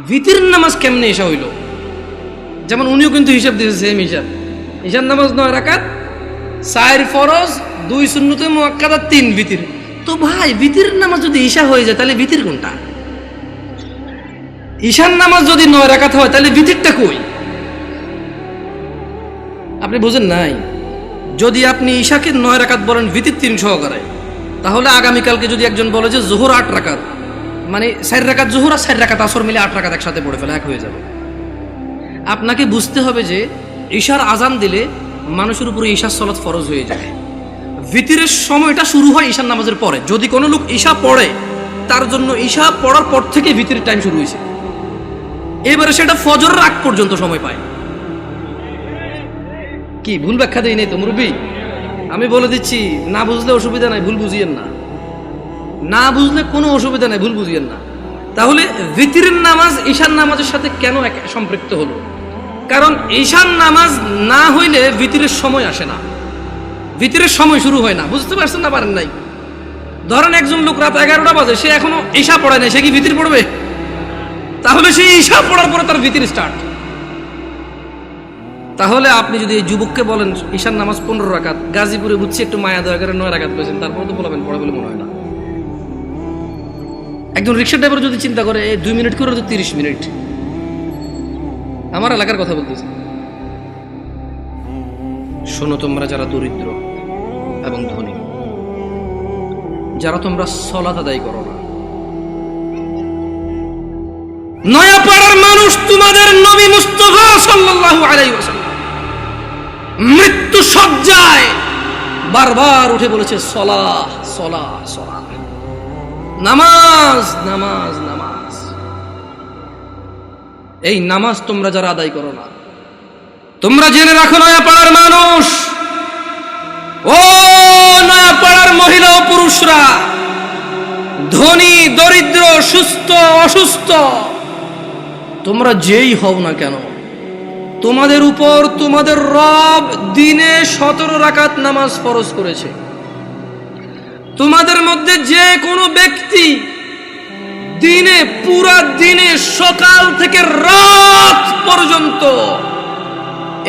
ভিতির নামাজ কেমনে এসা হইল? যেমন উনিও কিন্তু হিসাব দিয়েছে সেম হিসাব। ঈশার নামাজ 9 রাকাত, 4 ফরজ, 2 সুন্নতে মুআক্কাদা, 3 ভিতির। তো ভাই ভিতির নামাজ যদি ঈশা হয়ে যায় তাহলে ভিতির কোনটা? ঈশার নামাজ যদি 9 রাকাত হয় তাহলে ভিতিরটা কই? আপনি বুঝেন নাই? যদি আপনি ঈশাকে 9 রাকাত বলেন ভিতির 3 সহকারে, তাহলে আগামীকালকে যদি একজন বলে যে জোহর 8 রাকাত, মানে 4 রাকাত জোহর আর 4 রাকাত আসর মিলে 8 রাকাত একসাথে পড়ে ফেলে, এক হয়ে যাবে। আপনাকে বুঝতে হবে যে ঈশার আজান দিলে মানুষের উপরে ঈশার সালাত ফরজ হয়ে যায়। ভিতরের সময়টা শুরু হয় ঈশার নামাজের পরে। যদি কোনো লোক ঈশা পড়ে, তার জন্য ঈশা পড়ার পর থেকে ভিতরের টাইম শুরু হয়েছে, এবারে সেটা ফজরের আগ পর্যন্ত সময় পায়। কি ভুল ব্যাখ্যা দেই নাই তো মুরব্বী? আমি বলে দিচ্ছি, না বুঝলে অসুবিধা নাই, ভুল বুঝিয়েন না। না বুঝলে কোনো অসুবিধা নাই, ভুল বুঝিয়েন না। তাহলে ভিতরের নামাজ ঈশার নামাজের সাথে কেন সম্পৃক্ত হলো? কারণ ঈশার নামাজ না হইলে ভিতরের সময় আসে না, ভিতরের সময় শুরু হয় না। বুঝতে পারছেন না পারেন নাই? ধরেন একজন লোক রাত 11টা বাজে, সে এখনো ঈশা পড়ে নাই, সে কি ভিতর পড়বে? তাহলে সে ঈশা পড়ার পরে তার ভিতর স্টার্ট। তাহলে আপনি যদি এই যুবককে বলেন ঈশার নামাজ 15 রাকাত, গাজীপুরে বুঝছি একটু মায়া দয়া করে 9 রাকাত পেয়েছেন, তারপর তো বলবেন পড়ে বলে মনে হয় না। একজন রিক্সা ড্রাইভার যদি চিন্তা করে 2 মিনিট করে তো 30 মিনিট, আমার এলাকার কথা বলতেছি। শোনো তোমরা যারা দরিদ্র এবং ধনী, যারা তোমরা সালাত আদায় করো না, নয়াপাড়ার মানুষ তোমাদের নবী মুস্তাফা সাল্লাল্লাহু আলাইহি ওয়াসাল্লাম মৃত্যু সজ্জায় বারবার উঠে বলেছে সলাহ সলাহ সলাহ, নামাজ নামাজ নামাজ। এই নামাজ তোমরা যারা আদায় করো না, তোমরা জেনে রাখো নয়াপাড়ার মানুষ, ও নয়াপাড়ার মহিলা ও পুরুষরা, ধনী দরিদ্র, সুস্থ অসুস্থ, তোমরা যেই হও না কেন, তোমাদের উপর তোমাদের রব দিনে 17 রাকাত নামাজ ফরজ করেছে। তোমাদের মধ্যে যে কোনো ব্যক্তি দিনে, পুরা দিনে সকাল থেকে রাত পর্যন্ত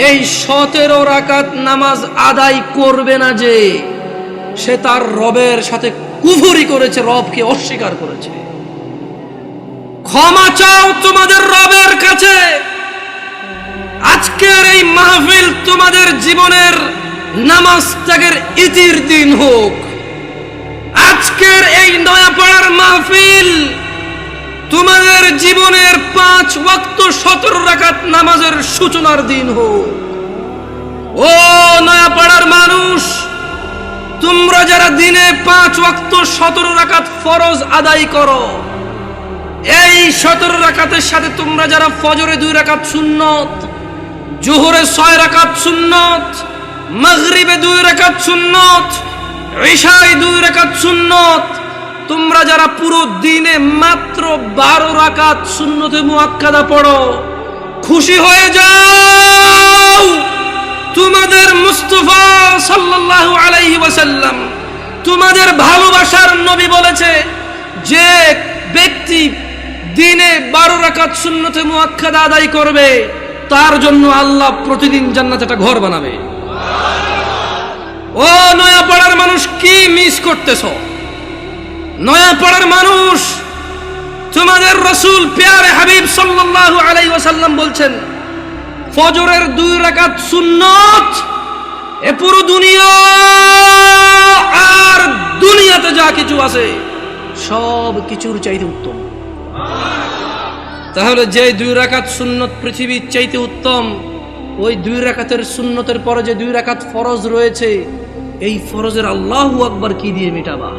এই 17 রাকাত নামাজ আদায় করবে না, যে সে তার রবের সাথে কুফরি করেছে, রবকে অস্বীকার করেছে। ক্ষমা চাও তোমাদের রবের কাছে। আজকের এই মাহফিল তোমাদের জীবনের নামাজ ত্যাগের ইতির দিন হোক। আজকের এই নয়াপাড়ার মাহফিল তোমাদের জীবনের 5 ওয়াক্ত 17 রাকাত নামাজের সূচনার দিন হোক। ও নয়াপাড়ার মানুষ, তোমরা যারা দিনে 5 ওয়াক্ত 17 রাকাত ফরজ আদায় করো, এই 17 রাকাতের সাথে তোমরা যারা ফজরে 2 রাকাত সুন্নত, জোহরে 6 রাকাত সুন্নত, মাগরিবে 2 রাকাত সুন্নত, ইশায় 2 রাকাত সুন্নত, তোমরা যারা পুরো দিনে মাত্র 12 রাকাত সুন্নতে মুআক্কাদা পড়ো, খুশি হয়ে যাও। তোমাদের মুস্তাফা সাল্লাল্লাহু আলাইহি ওয়াসাল্লাম, তোমাদের ভালোবাসার নবী বলেছে, যে ব্যক্তি দিনে 12 রাকাত সুন্নতে মুআক্কাদা আদায় করবে, তার জন্য আল্লাহ প্রতিদিন জান্নাতে একটা ঘর বানাবে। ও নয়াপাড়ার মানুষ, কি মিস করতেছো? নয়াপাড়ার মানুষ, তোমাদের রাসূল প্যারে হাবিব সাল্লাল্লাহু আলাইহি ওয়াসাল্লাম বলছেন, ফজরের 2 রাকাত সুন্নত এ পুরো দুনিয়া আর দুনিয়াতে যা কিছু আছে সব কিছুর চাইতে উত্তম। তাহলে যে 2 রাকাত সুন্নত পৃথিবীর চাইতে উত্তম, ওই 2 রাকাতের সুন্নতের পরে যে 2 রাকাত ফরজ রয়েছে, এই ফরজের আল্লাহু আকবার কি দিয়ে মিটাবা?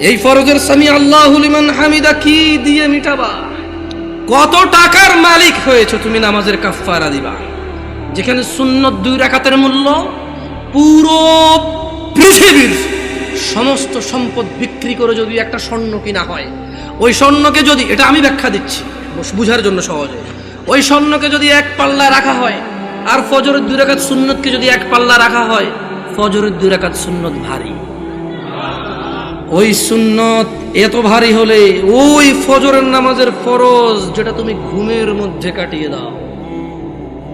এই ফরজের সামি আল্লাহু লিমান হামিদা কি দিয়ে মিটাবা? কত টাকার মালিক হয়েছে তুমি, নামাজের কাফফারা দিবা? যেখানে সুন্নত 2 রাকাতের মূল্য পুরো পৃথিবীর সমস্ত সম্পদ বিক্রি করে যদি একটা স্বর্ণ কিনা হয়, ওই স্বর্ণকে যদি, এটা আমি ব্যাখ্যা দিচ্ছি বুঝার জন্য সহজে, ওই স্বর্ণকে যদি 1 পাল্লায় রাখা হয়, আর ফজরের 2 রাকাত সুন্নতকে যদি 1 পাল্লা রাখা হয়, ফজরের 2 রাকাত সুন্নত ভারী। ওই সুন্নত এত ভারী হলে ওই ফজরের নামাজের ফরজ যেটা তুমি ঘুমের মধ্যে কাটিয়ে দাও,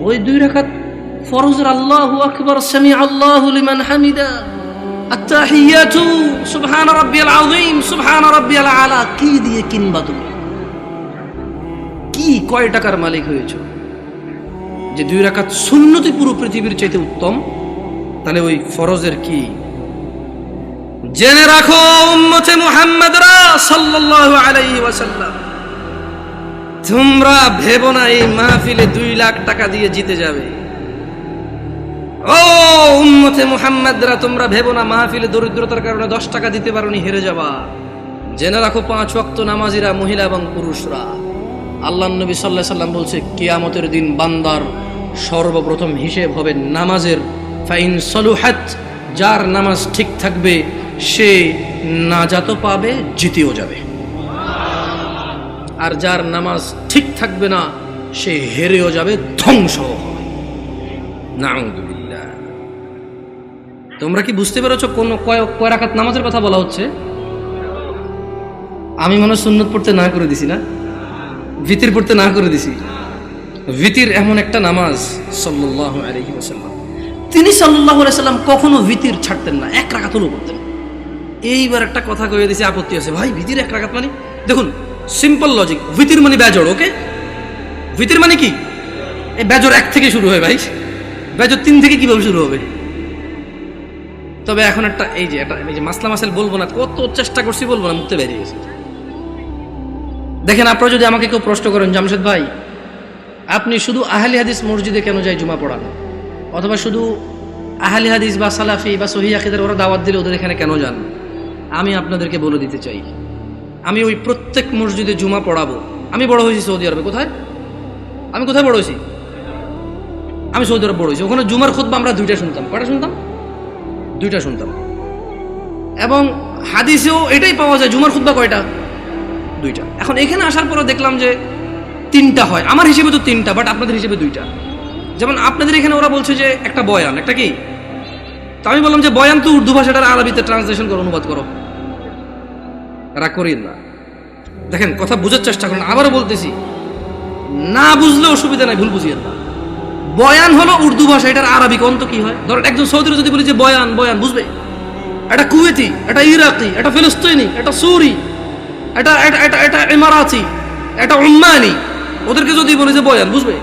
ওই 2 রাকাত ফরজের আল্লাহু আকবার, সামি আল্লাহু লিমান হামিদা, আত্তাহিয়াতু সুবহান রাব্বিয়াল আযীম, সুবহান রাব্বিয়াল আলা, কি দিয়ে কিনবা তুমি? কি কয় টাকার মালিক হয়েছো যে 2 রাকাত সুন্নতি পুরো পৃথিবীর চাইতে উত্তম? তাহলে ওই ফরজের কি? জেনে রাখো উম্মতে মুহাম্মাদরা সাল্লাল্লাহু আলাইহি ওয়াসাল্লাম, তোমরা ভেবো না এই মাহফিলে 2 লাখ টাকা দিয়ে জিতে যাবে। ও উম্মতে মুহাম্মাদরা, তোমরা ভেবো না মাহফিলে দরিদ্রতার কারণে 10 টাকা দিতে পারোনি হেরে যাবা। জেনে রাখো 5 ওয়াক্ত নামাজিরা, মহিলা এবং পুরুষরা, আল্লাহর নবী সাল্লাল্লাহু আলাইহি ওয়াসাল্লাম বলছে কিয়ামতের দিন বান্দার সর্বপ্রথম হিসেব হবে নামাজের। ফাইন সলুহাত, যার নামাজ ঠিক থাকবে সে নাজাতও পাবে, জিতেও যাবে। আর যার নামাজ ঠিক থাকবে না সে হেরেও যাবে, ধ্বংসও হবে। নাউযুবিল্লাহ। তোমরা কি বুঝতে পেরেছো কোন কয় রাকাত নামাজের কথা বলা হচ্ছে? আমি মনে হয় সুন্নত পড়তে না করে দিছি না, ভিতির পড়তে না করে দিছি। ভিতির এমন একটা নামাজ, সাল্লাল্লাহু আলাইহি ওয়াসাল্লাম, তিনি সাল্লাল্লাহু আলাইহি ওয়াসাল্লাম কখনো ভিতির ছাড়তেন না, 1 রাকাত হলেও পড়তেন। এইবার একটা কথা কয়ে দিছি, আপত্তি আছে ভাই, ভিতির 1 রাকাত মানে? দেখুন সিম্পল লজিক, ভিতির মানে বেজড়, ওকে? ভিতির মানে কি? এই বেজড় 1 থেকে শুরু হয় ভাই, বেজড় 3 থেকে কিভাবে শুরু হবে? তবে এখন একটা এই যে মাসলা মাসাইল বলবো না, কত চেষ্টা করছি বলবো না, মুখতে বেরিয়ে গেছে। দেখেন, আপনারা যদি আমাকে কেউ প্রশ্ন করেন, জামশেদ ভাই আপনি শুধু আহলি হাদিস মসজিদে কেন যায় জুমা পড়ান, অথবা শুধু আহলি হাদিস বা সালাফি বা সহিহ আকীদার ওরা দাওয়াত দিলে ওদের এখানে কেন যান, আমি আপনাদেরকে বলে দিতে চাই, আমি ওই প্রত্যেক মসজিদে জুমা পড়াবো। আমি বড় হয়েছি সৌদি আরবে। কোথায়? আমি কোথায় বড় হয়েছি? আমি সৌদি আরব বড় হয়েছি। ওখানে জুমার খুতবা আমরা 2টা শুনতাম। কয়টা শুনতাম? 2টা শুনতাম। এবং হাদিসেও এটাই পাওয়া যায়, জুমার খুতবা কয়টা? 2টা। এখন এখানে আসার পরে দেখলাম যে 3টা হয়। আমার হিসেবে তো 3টা, বাট আপনাদের হিসেবে 2টা। যেমন আপনাদের এখানে ওরা বলছে যে একটা বয়ান, একটা কি? তো আমি বললাম যে বয়ান তো উর্দু ভাষাটার আরবিতে ট্রান্সলেশন করো, অনুবাদ করো। এরা করিন না। দেখেন, কথা বুঝার চেষ্টা করেন। আবারও বলতেছি, না বুঝলে অসুবিধা নাই, ভুল বুঝিয়েন না। বয়ান হলো উর্দু ভাষা, এটার আরবি কোন তো কি হয়? ধরেন একজন সৌদির যদি বলি যে বয়ান, বয়ান বুঝবে? এটা কুয়েতি, এটা ইরাকি, এটা ফিলিস্তিনি, এটা সুরি, এটা এটা এটা এটা ইমারাতি, এটা উম্মানি, ওদেরকে যদি বলি যে বয়ান, বুঝবে?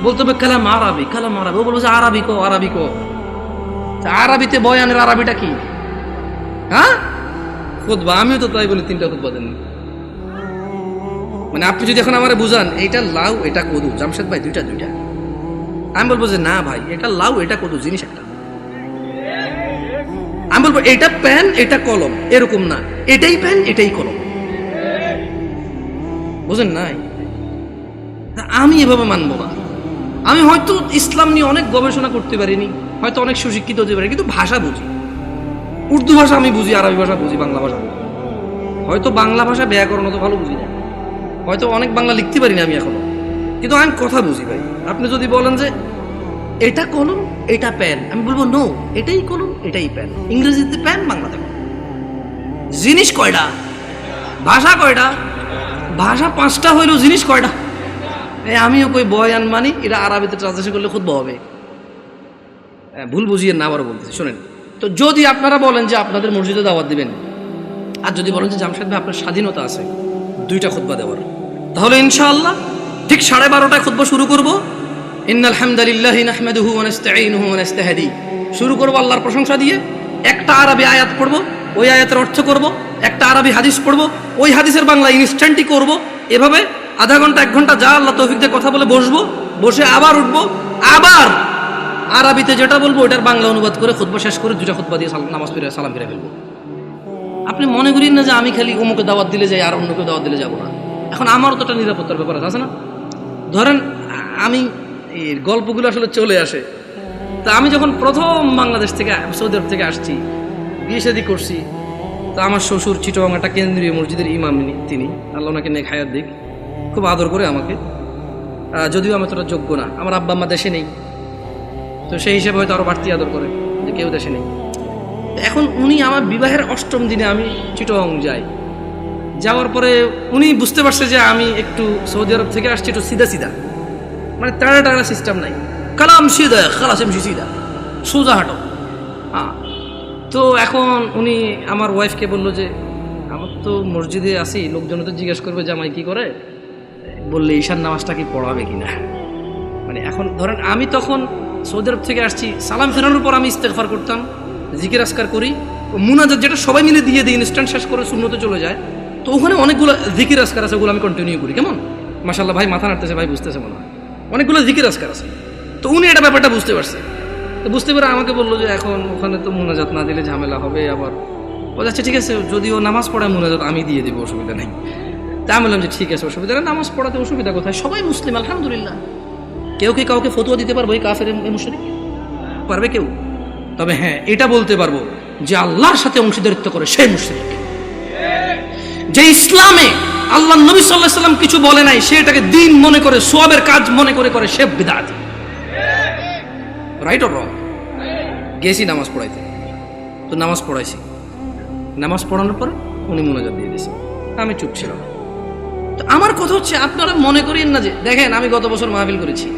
বলতে হবে কালাম আরবি, কালাম আরবি। ও বলবে যে আরবি কো, আরবি কো। আরবিতে বয়ানের আরবিটা কি? হ্যাঁ, খুতবা। আমিও তো তাই বলি, 3টা খুতবা দেন। মানে আপনি যদি এখন আমারে বুঝান এইটা লাউ এটা কদু, জামশেদ ভাই 2টা 2টা, আমি বলবো যে না ভাই, এটা লাউ এটা কদু, জিনিস একটা। আমি বলবো এটা পেন এটা কলম, এরকম না, এটাই পেন এটাই কলম। বুঝেন নাই? আমি এভাবে মানবো না। আমি হয়তো ইসলাম নিয়ে অনেক গবেষণা করতে পারিনি, হয়তো অনেক সুশিক্ষিত হতে পারি, কিন্তু ভাষা বুঝি। উর্দু ভাষা আমি বুঝি, আরবি ভাষা বুঝি, বাংলা ভাষা বুঝি। হয়তো বাংলা ভাষা ব্যাকরণ অত ভালো বুঝি না, হয়তো অনেক বাংলা লিখতে পারি না আমি এখনো, কিন্তু আমি কথা বুঝি ভাই। আপনি যদি বলেন যে এটা কলম এটা পেন, আমি বলবো নো, এটাই কলম এটাই পেন। ইংরেজিতে পেন, বাংলাতে কলম। জিনিস কয়টা? ভাষা কয়টা? ভাষা 5টা হইলেও জিনিস কয়টা? আমিও কই বয়ান মানি, এটা আরবিতে ট্রান্সলেশন করলে খুব হবে। ভুল বুঝিয়ে না, আবারও বলতেছি শোনেন। তো যদি আপনারা বলেন যে আপনাদের মসজিদে দাওয়াত দিবেন, আর যদি বলেন যে জামশেদ ভাই আপনার স্বাধীনতা আছে 2টা খুতবা দেওয়ার, তাহলে ইনশাআল্লাহ ঠিক 12:30টায় খুতবা শুরু করব। ইন্নাল হামদালিল্লাহি নাহমাদুহু ওয়া নাস্তাঈনুহু ওয়া নাস্তাহদি, শুরু করব আল্লাহর প্রশংসা দিয়ে। একটা আরবি আয়াত পড়ব, ওই আয়াতের অর্থ করব। একটা আরবি হাদিস পড়ব, ওই হাদিসের বাংলা ইনস্ট্যান্টই করব। এভাবে আধা ঘন্টা 1 ঘন্টা যা আল্লাহ তৌফিক দিয়ে কথা বলে বসবো, বসে আবার উঠবো, আবার আরবিতে যেটা বলবো ওটার বাংলা অনুবাদ করে খুতবা শেষ করে 2টা খুতবা দিয়ে নামাজ পড়ে সালাম ফিরে ফেলবো। আপনি মনে করেন না যে আমি খালি অমুকে দাওয়াত দিলে যাই আর অন্যকে দাওয়াত দিলে যাবো না। এখন আমারও তো একটা নিরাপত্তার ব্যাপার আছে না? ধরেন আমি এই গল্পগুলো আসলে চলে আসে, তা আমি যখন প্রথম বাংলাদেশ থেকে সৌদি আরব থেকে আসছি, বিয়ে শাদী করছি, তা আমার শ্বশুর চিটগাং একটা কেন্দ্রীয় মসজিদের ইমাম, তিনি আল্লাহ ওনাকে নেক হায়াত দিক, খুব আদর করে আমাকে। যদিও আমি তোটা যোগ্য না, আমার আব্বা আম্মা দেশে নেই, তো সেই হিসেবে হয়তো আরো বাড়তি আদর করে। যে কেউ দেশে নেই। এখন উনি আমার বিবাহের 8ম দিনে আমি চিটং যাই, যাওয়ার পরে উনি বুঝতে পারছে যে আমি একটু সৌদি আরব থেকে আসছি একটু সিধা সিধা, মানে টানা টানা সিস্টেম নাই, কালাম সিধা খালাস এমসি সিধা সোজা হাঁটো। হ্যাঁ, তো এখন উনি আমার ওয়াইফকে বললো যে আমার তো মসজিদে আসি, লোকজন তো জিজ্ঞেস করবে জামাই কি করে, বললে ঈশার নামাজটা কি পড়াবে কিনা। মানে এখন ধরেন আমি তখন সৌদি আরব থেকে আসছি, সালাম ফেরানোর পর আমি ইস্তেগফার করতাম, জিকির আসকার করি, মুনাজাত যেটা সবাই মিলে দিয়ে দিই, ইনস্ট্যান্ট শেষ করে সুন্নতে চলে যায়। তো ওখানে অনেকগুলো জিকির আসকার আছে, ওগুলো আমি কন্টিনিউ করি। কেমন মাশাআল্লাহ, ভাই মাথা নাড়তেছে, ভাই বুঝতেছে মনে হয়, অনেকগুলো জিকির আসকার আছে। তো উনি এটা ব্যাপারটা বুঝতে পারছে, তো বুঝতে পেরে আমাকে বললো যে এখন ওখানে তো মুনাজাত না দিলে ঝামেলা হবে, আবার ও যাচ্ছে ঠিক আছে, যদিও নামাজ পড়ায় মুনাজাত আমি দিয়ে দেবো, অসুবিধা নেই। তা আমি বললাম যে ঠিক আছে, অসুবিধা নেই, নামাজ পড়াতে অসুবিধা কোথায়, সবাই মুসলিম আলহামদুলিল্লাহ। কেউ কি কাউকে ফতোয়া দিতে পারবো এই কাফের মুশরিক? পারবে কেউ? তবে হ্যাঁ, এটা বলতে পারবো যে আল্লাহর সাথে অংশীদারিত্ব করে সেই মুশরিক। যে ইসলামে আল্লাহ নবী সাল্লাল্লাহু আলাইহি সাল্লাম কিছু বলে নাই, সে এটাকে দ্বীন মনে করে, সওয়াবের কাজ মনে করে করে, সে বিদআতি। Right or wrong? গেছি নামাজ পড়াইতে, তো নামাজ পড়াইছি, নামাজ পড়ানোর পরে উনি মুনাজাত দিয়ে দিয়েছে, আমি চুপ ছিলাম। তো আমার কথা হচ্ছে, আপনারা মনে করেন না যে, দেখেন আমি গত বছর মাহফিল করেছি,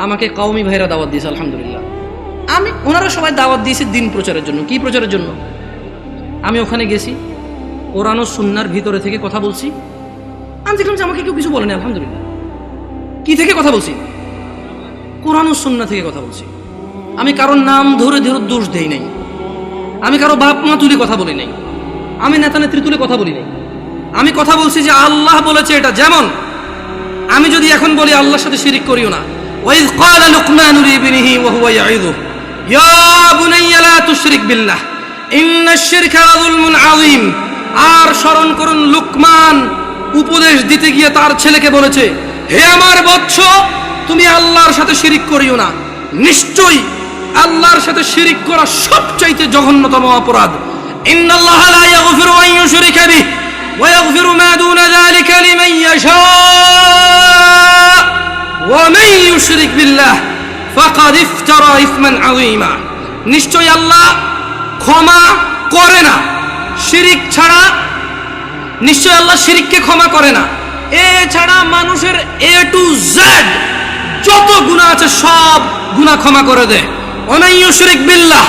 আমাকে কওমি ভাইরা দাওয়াত দিয়েছে আলহামদুলিল্লাহ, আমি ওনারা সবাই দাওয়াত দিয়েছে দিন প্রচারের জন্য। কি প্রচারের জন্য? আমি ওখানে গেছি, কোরআন ও সুন্নাহর ভিতরে থেকে কথা বলছি, আমি দেখলাম যে আমাকে কেউ কিছু বলেনি আলহামদুলিল্লাহ। কি থেকে কথা বলছি? কোরআন ও সুন্নাহ থেকে কথা বলছি। আমি কারোর নাম ধরে ধরে দোষ দেই নাই, আমি কারো বাপ মা তুলে কথা বলি নাই, আমি নেতা নেত্রী তুলে কথা বলি নাই। আমি কথা বলছি যে আল্লাহ বলেছে এটা। যেমন আমি যদি এখন বলি আল্লাহর সাথে শিরিক করিও না, ওয়াইজ ক্বালা লুকমানু লিবনিহি ওয়া হুয়া ইয়াইযুহু ইয়া বুনাইয়া লা তুশরিক বিল্লাহ ইন্নাশ শিরকা লাযুলমুন আযীম। আর স্মরণ করুন, লুকমান উপদেশ দিতে গিয়ে তার ছেলেকে বলেছে, হে আমার বৎস, তুমি আল্লাহর সাথে শিরিক করিও না, নিশ্চয়ই আল্লাহর সাথে শিরিক করা সবচাইতে জঘন্যতম অপরাধ। ইন্নাল্লাহা লা ইয়াগফিরু আন ইউশরিকা বিহি ওয়া ইয়াগফিরু মা দুনা যালিকা লিমান ইয়াশা ওয়া মান ইউশরিক বিল্লাহ ফাকাদ ইফতারা ইসমান আযীমা। নিশ্চয়ই আল্লাহ ক্ষমা করে না শিরিক ছাড়া, নিশ্চয় আল্লাহ শিরিককে ক্ষমা করে না। এছাড়া মানুষের A to Z যত গুনাহ আছে সব গুনাহ ক্ষমা করে দেয়। ওমান ইউশরিক বিল্লাহ,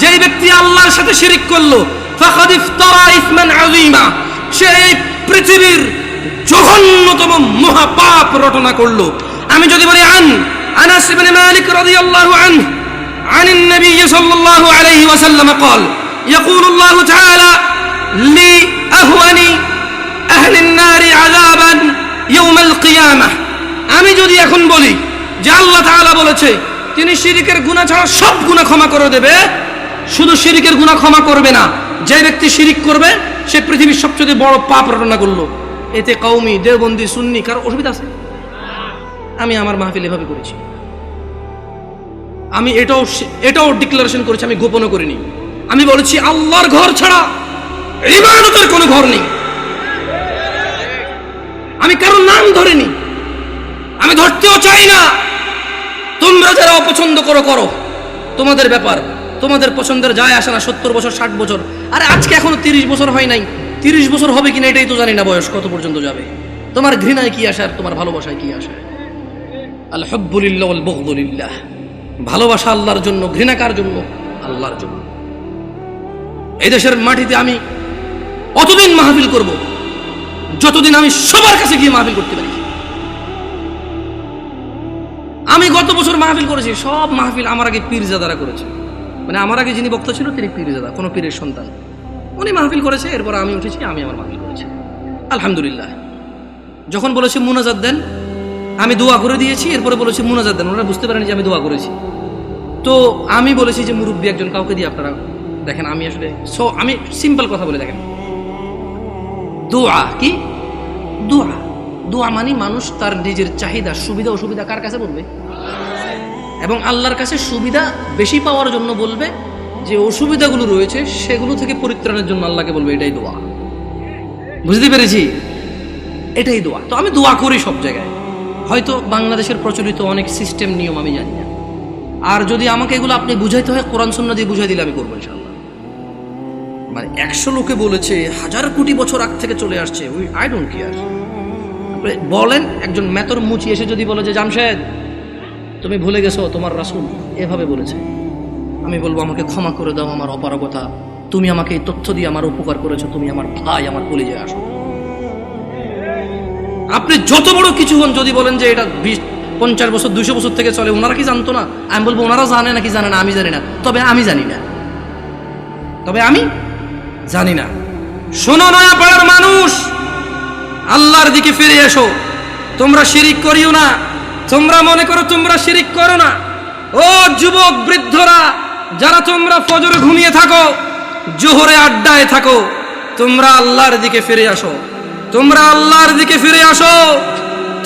যেই ব্যক্তি আল্লাহর সাথে শিরিক করলো, ফাকাদ ইফতারা ইসমান আযীমা, সে পৃথিবীর জঘন্যতম মহাপাপ রটনা করলো। আমি যদি বলি আনাস ইবনে মালিক রাদিয়াল্লাহু আনহু عن النبي صلى الله عليه وسلم قال يقول الله تعالى لأهون أهل النار عذابا يوم القيامة। আমি যদি এখন বলি যে আল্লাহ তাআলা বলেছে তিনি শিরকের গুনাহ ছাড়া সব গুনাহ ক্ষমা করে দেবে, শুধু শিরকের গুনাহ ক্ষমা করবে না, যে ব্যক্তি শিরিক করবে সে পৃথিবীর সবচেয়ে বড় পাপ রটনা করলো, এতে কওমি দেওবন্দি সুন্নি কারো অসুবিধা আছে? আমি আমার মাহফিল এভাবে করেছি, আমি এটাও ডিক্লারেশন করেছি, আমি গোপনও করিনি। আমি বলেছি আল্লাহর ঘর ছাড়া ইবাদতের কোনো ঘর নেই। আমি কারোর নাম ধরিনি, আমি ধরতেও চাই না। তোমরা যারা অপছন্দ করো করো, তোমাদের ব্যাপার, তোমাদের পছন্দের যায় আসে না। 70 বছর 60 বছর, আরে আজকে এখনো 30 বছর হয় নাই, 30 বছর হবে কিনা এটাই তো জানি না, বয়স কত পর্যন্ত যাবে। তোমার ঘৃণায় কি আসে আর তোমার ভালোবাসায় কি আসে? আল হুব্বু লিল্লাহ ওয়াল বুগদু লিল্লাহ। ভালোবাসা আল্লাহর জন্য, ঘৃণা কার জন্য? আল্লাহর জন্য। এই দেশের মাটিতে আমি অতদিন মাহফিল করব যতদিন আমি সবার কাছে গিয়ে মাহফিল করতে পারি। আমি গত বছর মাহফিল করেছি, সব মাহফিল আমার আগে পীরজাদারা করেছে। মানে আমার আগে যিনি বক্তা ছিল তিনি পীরজাদা, কোনো পীরের সন্তান, উনি মাহফিল করেছে, এরপর আমি উঠেছি, আমি আমার মাহফিল করেছি আলহামদুলিল্লাহ। যখন বলেছি মুনাজাত দেন, আমি দোয়া করে দিয়েছি, এরপরে বলেছি মুনাজাত দেন, ওনারা বুঝতে পারেনি যে আমি দোয়া করেছি। তো আমি বলেছি যে মুরব্বী একজন কাউকে দিয়ে আপনারা দেখেন, আমি আসলে আমি সিম্পল কথা বলে দেখেন, দোয়া কি? দোয়া, দোয়া মানে মানুষ তার নিজের চাহিদা সুবিধা অসুবিধা কার কাছে বলবে? এবং আল্লাহর কাছে সুবিধা বেশি পাওয়ার জন্য বলবে, যে অসুবিধাগুলো রয়েছে সেগুলো থেকে পরিত্রাণের জন্য আল্লাহকে বলবে, এটাই দোয়া। বুঝতে পেরেছি? এটাই দোয়া। তো আমি দোয়া করি সব জায়গায়। হয়তো বাংলাদেশের প্রচলিত অনেক সিস্টেম নিয়ম আমি জানি না, আর যদি আমাকে এগুলো আপনি বুঝাইতে হয়, কোরআন সুন্নাহ দিয়ে বুঝাই দিলে আমি করবো ইনশাআল্লাহ। মানে 100 লোকে বলেছে, 1000 কোটি বছর আগ থেকে চলে আসছে, আই ডোন্ট কেয়ার। বলেন একজন মেতর মুচি এসে যদি বলে যে জামশেদ তুমি ভুলে গেছো তোমার রাসূল এভাবে বলেছে, আমি বলবো আমাকে ক্ষমা করে দাও, আমার অপারগতা, তুমি আমাকে এই তথ্য দিয়ে আমার উপকার করেছো, তুমি আমার ভাই, আমার কলিজায় আসো। আপনি যত বড় কিছু হন, যদি বলেন যে এটা 50 বছর 200 বছর থেকে চলে, ওনারা কি জানতো না? আমি বলবো ওনারা জানে নাকি জানে না আমি জানি না, তবে আমি জানি না, তবে আমি জানি না। শোনো নয়াপাড়ার মানুষ, আল্লাহর দিকে ফিরে এসো। তোমরা শিরিক করিও না। তোমরা মনে করো তোমরা শিরিক করো না। ও যুবক বৃদ্ধরা, যারা তোমরা ফজরে ঘুমিয়ে থাকো, জোহরে আড্ডায় থাকো, তোমরা আল্লাহর দিকে ফিরে আসো। তোমরা আল্লাহর দিকে ফিরে আসো।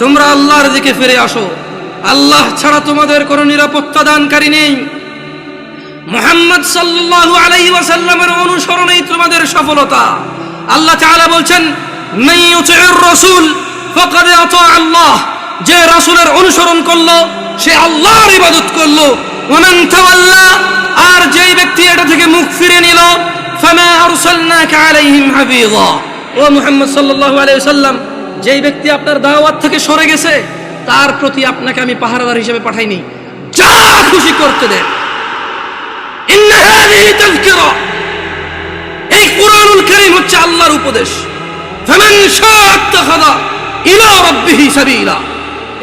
তোমরা আল্লাহর দিকে ফিরে আসো। আল্লাহ ছাড়া তোমাদের কোনো নিরাপত্তা দানকারী নেই। মুহাম্মদ সাল্লাল্লাহু আলাইহি ওয়াসাল্লামের অনুসরণেই তোমাদের সফলতা। আল্লাহ তাআলা বলছেন, মান ইউতিউর রাসূল ফাকাদ আতা আল্লাহ। যে রাসূলের অনুসরণ করলো সে আল্লাহর ইবাদত করলো। ওয়া মান তাওয়াল্লা, আর যেই ব্যক্তি এটা থেকে মুখ ফিরে নিল, ফামা আরসালনাকা আলাইহিম হাফিযা। ও মুহাম্মদ সাল্লাল্লাহু আলাইহি ওয়াসাল্লাম, যেই ব্যক্তি আপনার দাওয়াত থেকে সরে গেছে তার প্রতি আপনাকে আমি পাহারাদার হিসেবে পাঠাইনি, যা খুশি করতে দেন। ইন্না হাযিহি তাযকিরা, এই কুরআনুল কারীম হচ্ছে আল্লাহর উপদেশ। ফামান শাআ আত্তাখাযা ইলা রাব্বিহি সাবিলা।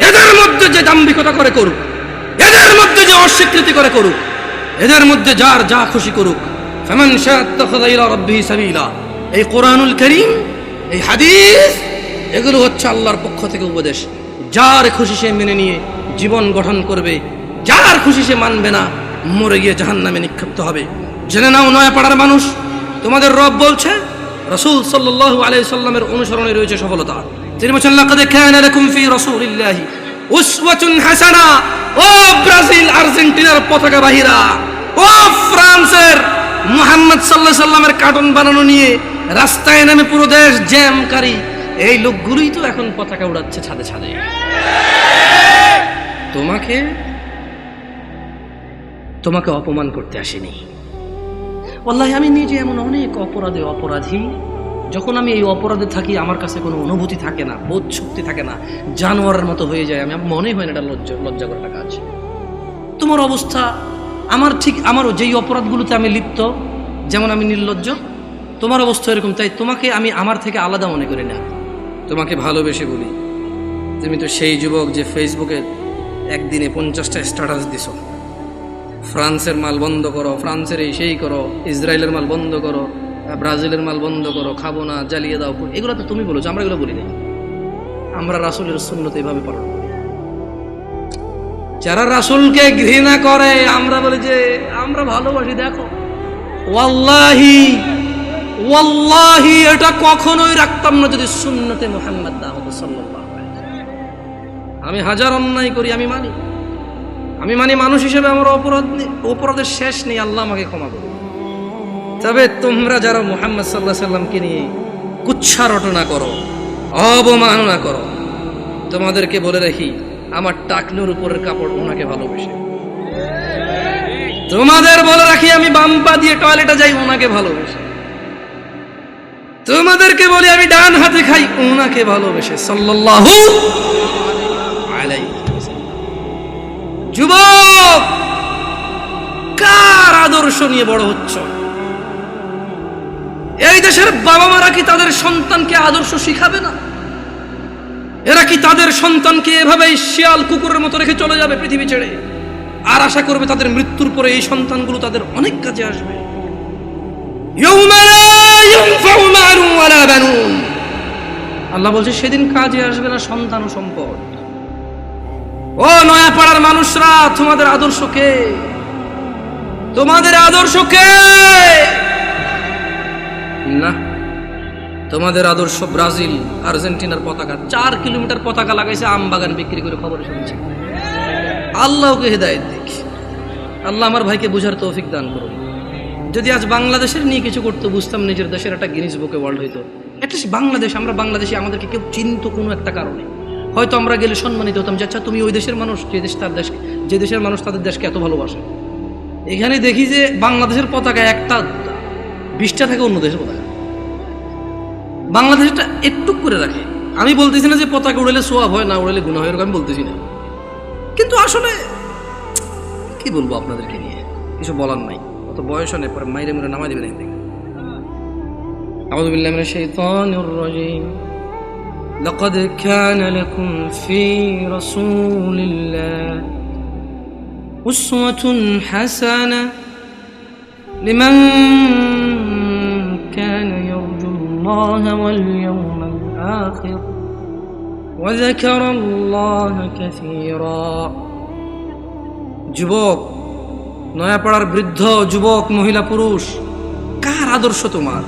এদের মধ্যে যে দাম্ভিকতা করে করুক, এদের মধ্যে যে অস্বীকৃতি করে করুক, এদের মধ্যে যার যা খুশি করুক। ফামান শাআ আত্তাখাযা ইলা রাব্বিহি সাবিলা। এই কুরআনুল কারীম, এই হাদিস, এগুলো হচ্ছে আল্লাহর পক্ষ থেকে উপদেশ। যার খুশি সে মেনে নিয়ে জীবন গঠন করবে, যার খুশি সে মানবে না, মরে গিয়ে জাহান্নামে নিক্ষিপ্ত হবে। জেনে নাও নয়াপাড়ার মানুষ, তোমাদের রব বলছে রাসূল সাল্লাল্লাহু আলাইহি সাল্লামের অনুসরণে রয়েছে সফলতা। তিনি বলেছেন, লাকাদ কানা লাকুম ফি রাসূলিল্লাহি উসওয়াতুন হাসানা। ও ব্রাজিল আর্জেন্টিনার পতাকা বাহিরা, ও ফ্রান্সের মুহাম্মদ সাল্লাল্লাহু আলাইহি সাল্লামের কার্টুন বানানো নিয়ে রাস্তায় নেমে পুরো দেশ জ্যামকারী এই লোকগুলোই তো এখন পতাকা উড়াচ্ছে ছাদে ছাদে। তোমাকে অপমান করতে আসেনি। ওয়াল্লাহি আমি নিজে এমন অনেক অপরাধী, যখন আমি এই অপরাধে থাকি আমার কাছে কোনো অনুভূতি থাকে না, বোধ শক্তি থাকে না, জানোয়ারের মতো হয়ে যায়। আমি মনে হয় না এটা লজ্জা করার একটা কাজ। তোমার অবস্থা আমারও যেই অপরাধগুলোতে আমি লিপ্ত, যেমন আমি নির্লজ্জ, তোমার অবস্থা এরকম। তাই তোমাকে আমি আমার থেকে আলাদা মনে করি না, তোমাকে ভালোবেসে বলি। তুমি তো সেই যুবক যে ফেসবুকে একদিনে 50টা স্ট্যাটাস দিছ, ফ্রান্সের মাল বন্ধ করো, ফ্রান্সের এই সেই করো, ইসরায়েলের মাল বন্ধ করো, ব্রাজিলের মাল বন্ধ করো, খাবো না, জ্বালিয়ে দাও। এগুলো তো তুমি বলেছো, আমরা এগুলো বলি না। আমরা রাসূলের সুন্নাত এইভাবে পালন করি। যারা রাসূলকে ঘৃণা করে আমরা বলি যে আমরা ভালোবাসি। দেখো, ওয়াল্লাহি এটা কখনোই রাখতাম না যদি সুন্নতে মুহাম্মদ না হতো সাল্লাল্লাহু আলাইহি ওয়াসাল্লাম। আমি হাজার অন্যায় করি, আমি মানি মানুষ হিসেবে আমার অপরাধের শেষ নেই, আল্লাহ আমাকে ক্ষমা করুন। তবে তোমরা যারা মুহাম্মদ সাল্লাল্লাহু আলাইহি সাল্লামকে নিয়ে কুচ্ছা রটনা করো, অবমাননা করো, তোমাদেরকে বলে রাখি আমার টাকনুর উপরের কাপড় ওনাকে ভালোবেসে। তোমাদের বলে রাখি আমি বাম পা দিয়ে টয়লেটে যাই ওনাকে ভালোবেসে। তোমাদেরকে বলি আমি ডান হাতে খাই ওনাকে ভালোবেসে সাল্লাল্লাহু আলাইহি ওয়াসাল্লাম। যুবক, কার আদর্শ নিয়ে বড় হচ্ছ? এই দেশের বাবা মারা কি তাদের সন্তানকে আদর্শ শিখাবে না? এরা কি তাদের সন্তানকে এভাবেই শিয়াল কুকুরের মতো রেখে চলে যাবে পৃথিবী ছেড়ে, আর আশা করবে তাদের মৃত্যুর পরে এই সন্তানগুলো তাদের অনেক কাজে আসবে? আল্লাহ বলছে সেদিন কাজে আসবে না সন্তান ও সম্পদ। ও নয়াপাড়ার মানুষরা, তোমাদের আদর্শ কে? তোমাদের আদর্শ কে? না, তোমাদের আদর্শ ব্রাজিল আর্জেন্টিনার পতাকা। 4 কিলোমিটার পতাকা লাগাইছে আম বাগান বিক্রি করে, খবরে শুনছি। আল্লাহকে হেদায়েত দিক। আল্লাহ আমার ভাইকে বুঝার তৌফিক দান করুন। যদি আজ বাংলাদেশের নিয়ে কিছু করতে বুঝতাম, নিজের দেশের একটা গিনিস বুকে ওয়ার্ল্ড হইতো। অ্যাটলিস্ট বাংলাদেশ, আমরা বাংলাদেশি, আমাদেরকে কেউ চিনতো কোনো একটা কারণে। হয়তো আমরা গেলে সম্মানিত হতাম যে আচ্ছা তুমি ওই দেশের মানুষ, যে দেশের মানুষ তাদের দেশকে এত ভালোবাসে। এখানে দেখি যে বাংলাদেশের পতাকা একটা 20টা থাকে অন্য দেশের পতাকা, বাংলাদেশটা একটু করে রাখে। আমি বলতেছি না যে পতাকা উড়ালে সোয়াব হয়, না উড়ালে গুনাহ হয়, আমি বলতেছি না, কিন্তু আসলে কি বলবো আপনাদেরকে নিয়ে, কিছু বলার নাই, অত বয়স নেই, পরে মাইরে মেরে নামাই দেবেন। আউযু বিল্লাহি মিনাশ শাইতানির রাজীম। লাকাদ কানা লাকুম ফি রাসূলিল্লাহি উসওয়াতুন হাসানাহ লিমান কানা ইয়ারজুল্লাহা ওয়াল ইয়াওমাল আখির ওয়া যাকারাল্লাহা কাসীরা। যুবক, নয়াপাড়ার বৃদ্ধ, যুবক, মহিলা, পুরুষ, কার আদর্শ তোমার?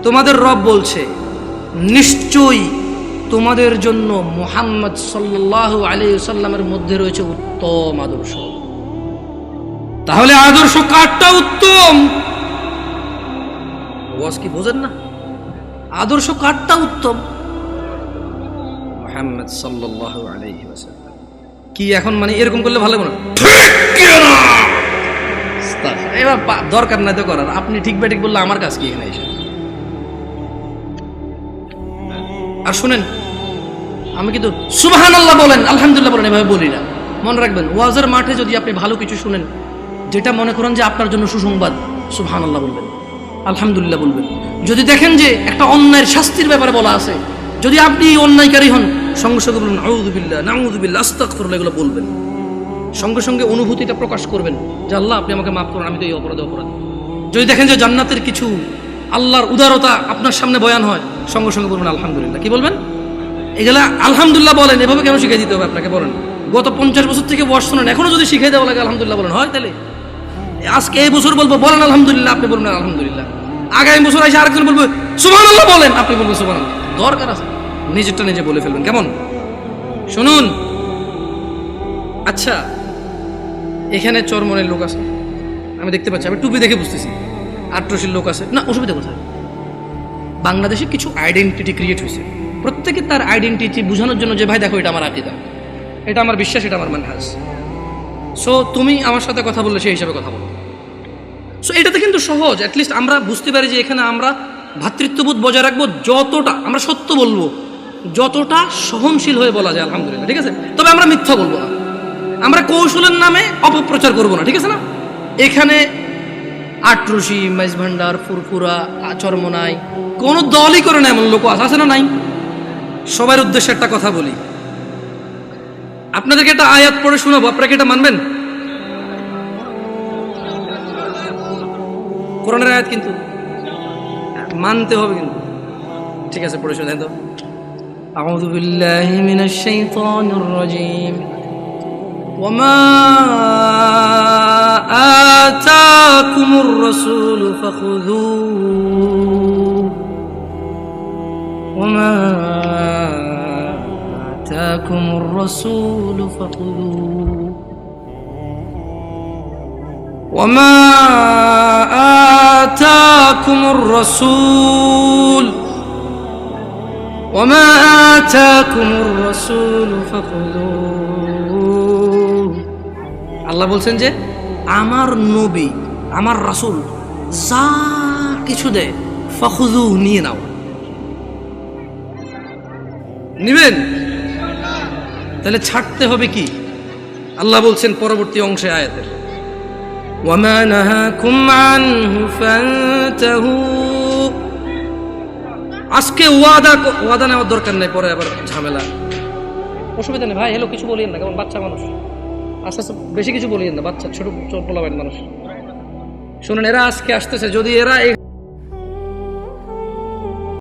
তোমাদের রব বলছে নিশ্চয়ই তোমাদের জন্য মুহাম্মদ সাল্লাল্লাহু আলাইহি ওয়াসাল্লামের মধ্যে রয়েছে উত্তম আদর্শ। তাহলে আদর্শ কারটা উত্তম? ওয়াজ কি বোঝেন না? আদর্শ কারটা উত্তম? মুহাম্মদ সাল্লাল্লাহু আলাইহি ওয়াসাল্লাম। কি এখন মানে এরকম করলে ভালো না? এবার দরকার নাই তো করার, আপনি ঠিক বেঠিক বললে আমার কাজ কি এখানে এসে। আর শুনেন, আমি কিন্তু সুবহানাল্লাহ বলেন, আলহামদুলিল্লাহ বলেন এভাবে বলি না। মনে রাখবেন, ওয়াজের মাঠে যদি আপনি ভালো কিছু শুনেন যেটা মনে করেন যে আপনার জন্য সুসংবাদ, সুবহানাল্লাহ বলবেন, আলহামদুলিল্লাহ বলবেন। যদি দেখেন যে একটা অন্যায়ের শাস্তির ব্যাপারে বলা আছে, যদি আপনি অন্যায়কারী হন, সঙ্গে সঙ্গে বলবেন আউযু বিল্লাহ, নাউযু বিল্লাহ, আস্তাগফিরুল্লাহ, এগুলো বলবেন। সঙ্গে সঙ্গে অনুভূতিটা প্রকাশ করবেন যে আল্লাহ আপনি আমাকে মাফ করুন, আমি তো এই অপরাধী। যদি দেখেন যে জান্নাতের কিছু, আল্লাহর উদারতা আপনার সামনে বয়ান হয়, সঙ্গে সঙ্গে বলবেন আলহামদুলিল্লাহ। কি বলবেন? এগুলা আলহামদুলিল্লাহ বলেন। এভাবে কেন শিখিয়ে দিতে হবে আপনাকে? বলেন, গত 50 বছর থেকে ওয়াজ শুনেন, এখনো যদি শিখিয়ে দেওয়া লাগে আলহামদুলিল্লাহ বলেন, হয় তাহলে আজকে এই বছর বলবো বলেন আলহামদুলিল্লাহ, আপনি বলবেন আলহামদুলিল্লাহ। আগামী বছর এসে আরেকজন বলবো সুবহানাল্লাহ বলেন, আপনি বলবেন সুবহানাল্লাহ। দরকার আছে নিজেরটা নিজে বলে ফেলবেন, কেমন? শুনুন, আচ্ছা এখানে চরমনের লোক আছে, আমি দেখতে পাচ্ছি, আমি টুপি দেখে বুঝতেছি। আট্রসির লোক আছে না, অসুবিধা কোথায়? বাংলাদেশে কিছু আইডেন্টিটি ক্রিয়েট হয়েছে, প্রত্যেকে তার আইডেন্টিটি বোঝানোর জন্য যে ভাই দেখো এটা আমার আকীদা, এটা আমার বিশ্বাস, এটা আমার মানহাজ। সো তুমি আমার সাথে কথা বললে সেই হিসাবে কথা বলো। সো এটাতে কিন্তু সহজ, অ্যাটলিস্ট আমরা বুঝতে পারি যে এখানে আমরা ভ্রাতৃত্ববোধ বজায় রাখবো, যতটা আমরা সত্য বলবো, যতটা সহনশীল হয়ে বলা যায় আলহামদুলিল্লাহ, ঠিক আছে? তবে আমরা মিথ্যা বলবো না, আমরা কৌশলের নামে অপপ্রচার করবো না, ঠিক আছে না? এখানে আটরশি, মাইজ ভান্ডার, ফুরফুরা, চরমনাই কোনো দলই করে না এমন লোক আছে না? নাই। সবার উদ্দেশ্যে একটা কথা বলি, আপনাদেরকে একটা আয়াত পড়ে শোনাবো, আপনারা কি এটা মানবেন? কোরআনের আয়াত কিন্তু মানতে হবে কিন্তু, ঠিক আছে? পড়ে শোনেন তো। আউযু বিল্লাহি মিনাশ শাইতানির রাজীম। وما آتاكم الرسول فخذوه وما آتاكم الرسول فخذوه وما آتاكم الرسول فخذوه। আল্লাহ বলছেন যে আমার নবী, আমার রাসূল যা কিছু দেয় ফাখুযু, নিয়ে নাও। নিবেন? তাহলে ছাড়তে হবে কি? আল্লাহ বলছেন পরবর্তী অংশে আয়াতের, ওয়ামা নাহাকুম আনহু ফান্তাহু। আজকে ওয়াদা নেওয়ার দরকার নেই, পরে আবার ঝামেলা, অসুবিধা নেই ভাই। হ্যালো, কিছু বলিয়েন না, কেমন বাচ্চা মানুষ, আস্তে আস্তে বেশি কিছু বলিয়েন না, বাচ্চা ছোট পোলাবেন মানুষ। শুনুন, এরা আজকে আসতেছে, যদি এরা